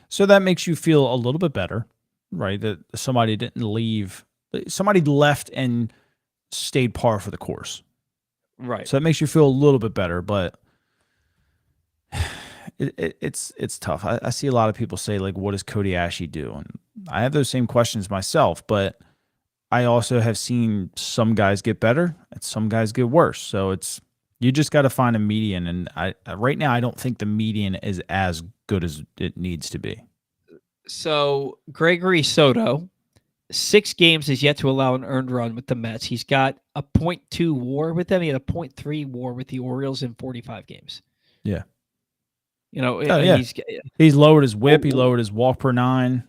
So that makes you feel a little bit better, right? That somebody didn't leave. Somebody left and stayed par for the course. Right. So that makes you feel a little bit better, but it's tough. I see a lot of people say, like, what does Cody Ashley do? And I have those same questions myself, but I also have seen some guys get better and some guys get worse. So you just got to find a median. And right now, I don't think the median is as good as it needs to be. So Gregory Soto, 6 games is yet to allow an earned run with the Mets. He's got a .2 WAR with them. He had a .3 WAR with the Orioles in 45 games. Yeah. You know, he's lowered his whip. He lowered his walk per 9.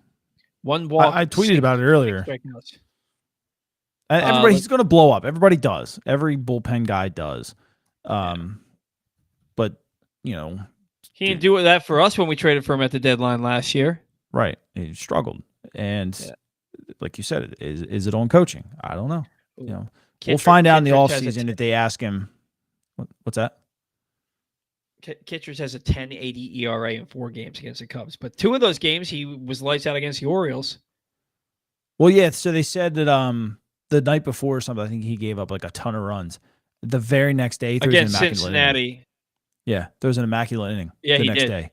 1 walk. I tweeted about it earlier. Everybody, he's going to blow up. Everybody does. Every bullpen guy does. But, you know. He didn't do that for us when we traded for him at the deadline last year. Right. He struggled. And like you said, is it on coaching? I don't know. You know, we'll find out in the offseason if they ask him. What's that? Kittredge has a 10.80 ERA in 4 games against the Cubs, but 2 of those games he was lights out against the Orioles. Well, yeah. So they said that the night before or something, I think he gave up like a ton of runs. The very next day, against Cincinnati. Inning. Yeah, there was an immaculate inning. Yeah, the he next did. Day.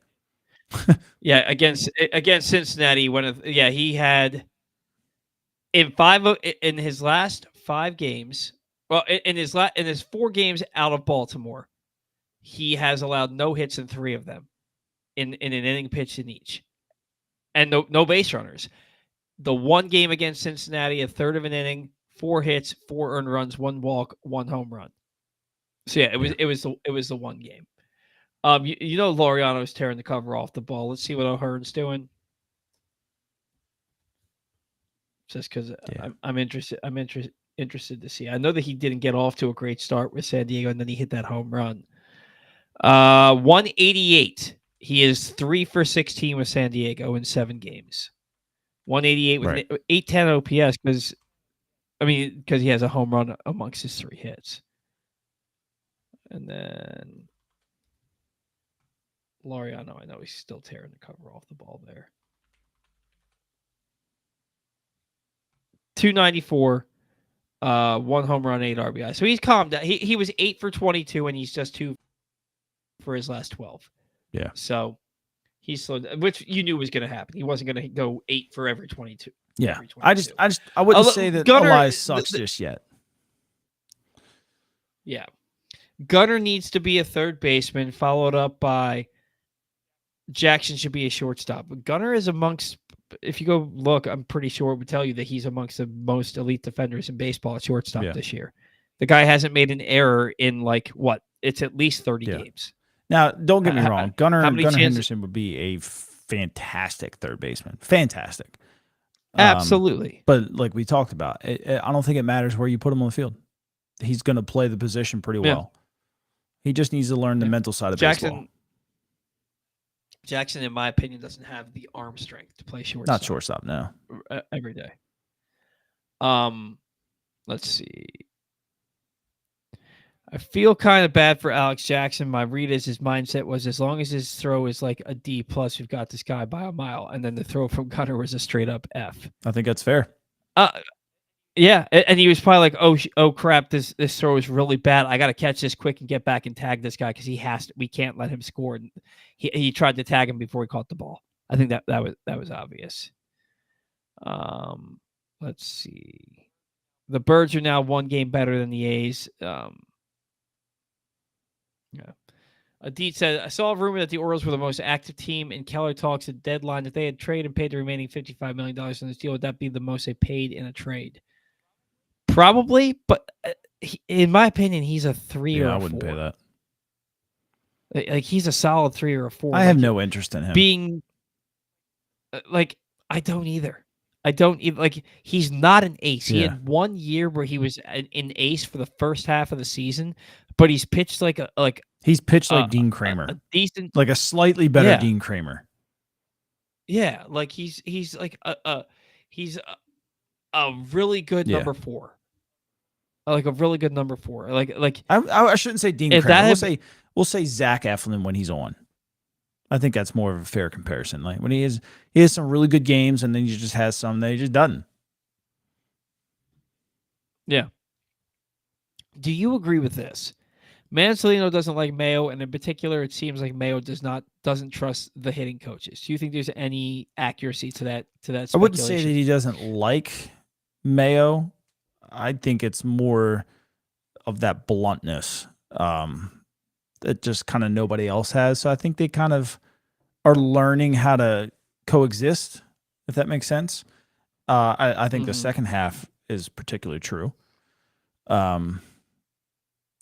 Yeah, against Cincinnati. He had in his last 5 games. Well, in his 4 games out of Baltimore, he has allowed no hits in 3 of them, in an inning pitched in each, and no base runners. The 1 game against Cincinnati, a third of an inning, 4 hits, 4 earned runs, 1 walk, 1 home run. So yeah, it was the 1 game. You know Laureano's tearing the cover off the ball. Let's see what O'Hearn's doing. Just because I'm interested. I'm interested to see. I know that he didn't get off to a great start with San Diego, and then he hit that home run. 188. He is 3 for 16 with San Diego in 7 games. 188 with 810 OPS because he has a home run amongst his 3 hits. And then Laureano, I know he's still tearing the cover off the ball there. 294, 1 home run, 8 RBI. So he's calmed down. He was 8 for 22, and he's just 2 for his last 12. Yeah. So he's slowed, which you knew was going to happen. He wasn't going to go 8 for every 22. Yeah. Every 22. I wouldn't say that Gunnar, Elias sucks just yet. Yeah. Gunnar needs to be a third baseman, followed up by Jackson should be a shortstop. Gunnar is amongst, if you go look, I'm pretty sure it would tell you that he's amongst the most elite defenders in baseball at shortstop this year. The guy hasn't made an error in it's at least 30 games. Now, don't get me wrong. Gunnar Henderson would be a fantastic third baseman. Fantastic. Absolutely. But like we talked about, I don't think it matters where you put him on the field. He's going to play the position pretty well. He just needs to learn the mental side of baseball. Jackson, in my opinion, doesn't have the arm strength to play shortstop. Not shortstop, no. Every day. Let's see. I feel kind of bad for Alex Jackson. My read is his mindset was as long as his throw is like a D plus, we've got this guy by a mile. And then the throw from Gunnar was a straight up F. I think that's fair. Yeah, and he was probably like, "Oh crap! This throw is really bad. I got to catch this quick and get back and tag this guy because he has to. We can't let him score." And he tried to tag him before he caught the ball. I think that was obvious. Let's see. The Birds are now 1 game better than the A's. Adit said, I saw a rumor that the Orioles were the most active team, and Keller talks at deadline. If they had traded and paid the remaining $55 million on this deal, would that be the most they paid in a trade? Probably, but in my opinion, he's a 3 or a 4. I wouldn't pay that. Like he's a solid 3 or a 4. I have no interest in him. Being I don't either. I don't even he's not an ace. He had 1 year where he was an ace for the first half of the season, but he's pitched like he's pitched like Dean Kramer. A decent, like a slightly better Dean Kramer. Yeah, like he's like he's a really good number 4. Like a really good number 4. Like I shouldn't say Dean Kramer. We'll say Zach Eflin when he's on. I think that's more of a fair comparison. Like when he has some really good games, and then he just has some that he just doesn't. Yeah. Do you agree with this? Mansolino doesn't like Mayo, and in particular, it seems like Mayo doesn't trust the hitting coaches. Do you think there's any accuracy to that? I wouldn't say that he doesn't like Mayo. I think it's more of that bluntness that just kind of nobody else has. So I think they kind of are learning how to coexist, if that makes sense. I think the second half is particularly true.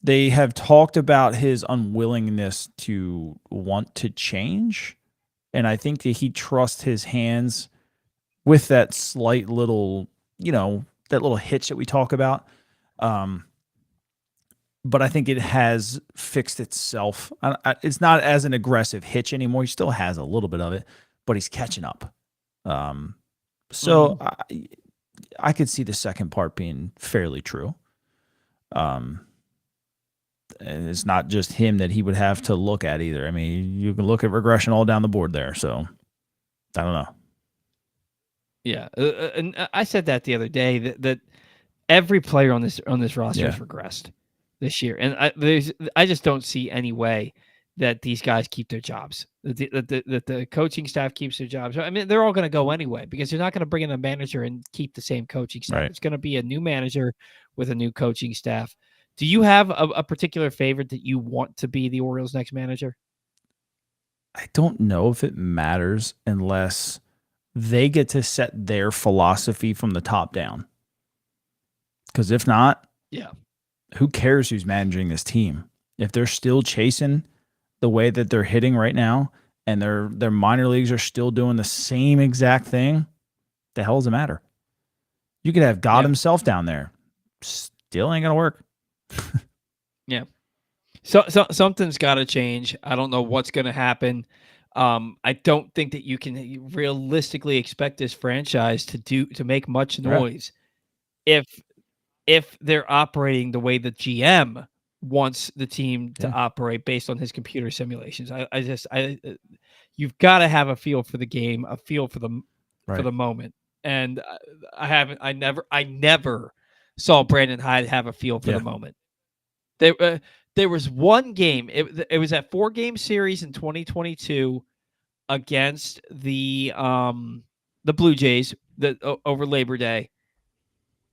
They have talked about his unwillingness to want to change, and I think that he trusts his hands with that slight little, that little hitch that we talk about. But I think it has fixed itself. It's not as an aggressive hitch anymore. He still has a little bit of it, but he's catching up. So I could see the second part being fairly true. And it's not just him that he would have to look at either. I mean, you can look at regression all down the board there. So I don't know. Yeah, and I said that the other day that every player on this roster has regressed this year, and I just don't see any way that these guys keep their jobs. That the coaching staff keeps their jobs. I mean, they're all going to go anyway because they're not going to bring in a manager and keep the same coaching staff. Right. It's going to be a new manager with a new coaching staff. Do you have a particular favorite that you want to be the Orioles' next manager? I don't know if it matters unless they get to set their philosophy from the top down. Because if not, who cares who's managing this team? If they're still chasing the way that they're hitting right now and their minor leagues are still doing the same exact thing, the hell does it matter? You could have God himself down there. Still ain't going to work. Yeah. So something's got to change. I don't know what's going to happen. I don't think that you can realistically expect this franchise to make much noise if they're operating the way the GM wants the team to operate based on his computer simulations. You've got to have a feel for the game, a feel for the moment. And I never saw Brandon Hyde have a feel for the moment. There was one game. It was that 4-game series in 2022 against the Blue Jays over Labor Day,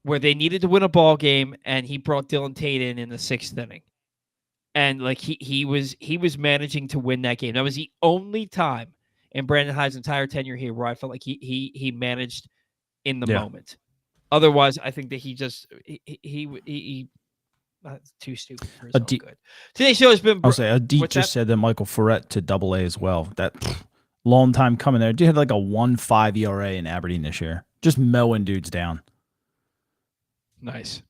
where they needed to win a ball game, and he brought Dylan Tate in the 6th inning, and like he was managing to win that game. That was the only time in Brandon Hyde's entire tenure here where I felt like he managed in the moment. Otherwise, I think that he too stupid for his own good. Today's show has been. I'll say Adit just said that Michael Ferret to Double A as well. That long time coming there. Dude had like a 1.5 ERA in Aberdeen this year, just mowing dudes down. Nice.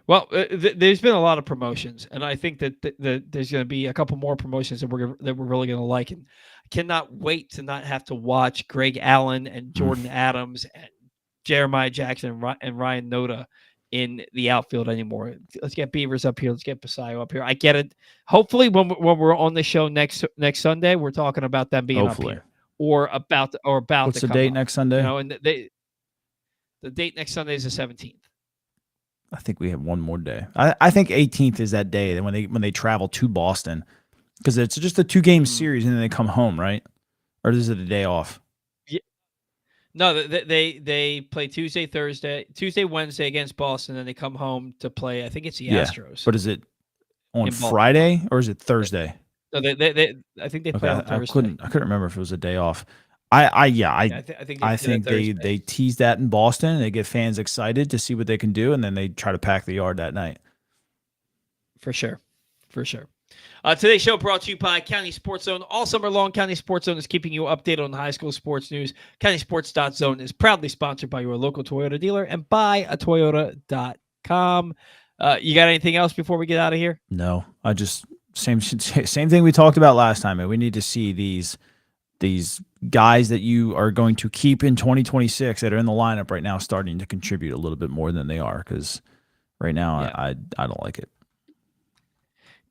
Well, there's been a lot of promotions, and I think that there's going to be a couple more promotions that we're really going to like, and I cannot wait to not have to watch Greg Allen and Jordan Adams and Jeremiah Jackson and Ryan Noda in the outfield anymore. Let's get Beavers up here. Let's get Basayo up here. I get it. Hopefully, when we're on the show next Sunday, we're talking about them being up here or about What's to the date up. next Sunday? And the date next Sunday is the 17th. I think we have one more day. I think 18th is that day when they travel to Boston, because it's just a 2-game series and then they come home, right? Or is it a day off? Yeah. No, they play Tuesday, Wednesday against Boston, and they come home to play. I think it's the Astros. But is it on Friday or is it Thursday? No, I think they play on Thursday. I couldn't remember if it was a day off. I think they tease that in Boston. They get fans excited to see what they can do, and then they try to pack the yard that night. For sure. Today's show brought to you by County Sports Zone. All summer long, County Sports Zone is keeping you updated on the high school sports news. CountySports.zone is proudly sponsored by your local Toyota dealer and buyatoyota.com. You got anything else before we get out of here? No, I just same thing we talked about last time. And we need to see these guys that you are going to keep in 2026 that are in the lineup right now starting to contribute a little bit more than they are, because right now I don't like it.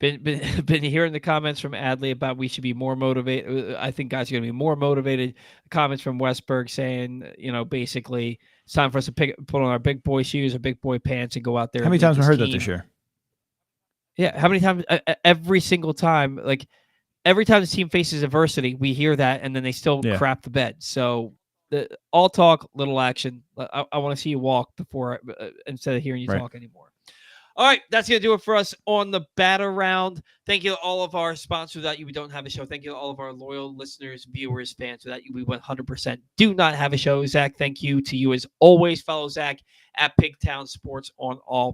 Been hearing the comments from Adley about we should be more motivated. I think guys are going to be more motivated. Comments from Westberg saying, basically it's time for us to put on our big boy shoes or big boy pants and go out there. How many times have we heard that this year? Yeah, how many times? Every single time, like every time the team faces adversity, we hear that, and then they still crap the bed. So all talk, little action. I want to see you walk before instead of hearing you talk anymore. All right, that's going to do it for us on the Batter Round. Thank you to all of our sponsors. Without you, we don't have a show. Thank you to all of our loyal listeners, viewers, fans. Without you, we 100% do not have a show. Zach, thank you to you as always. Follow Zach at Pigtown Sports on all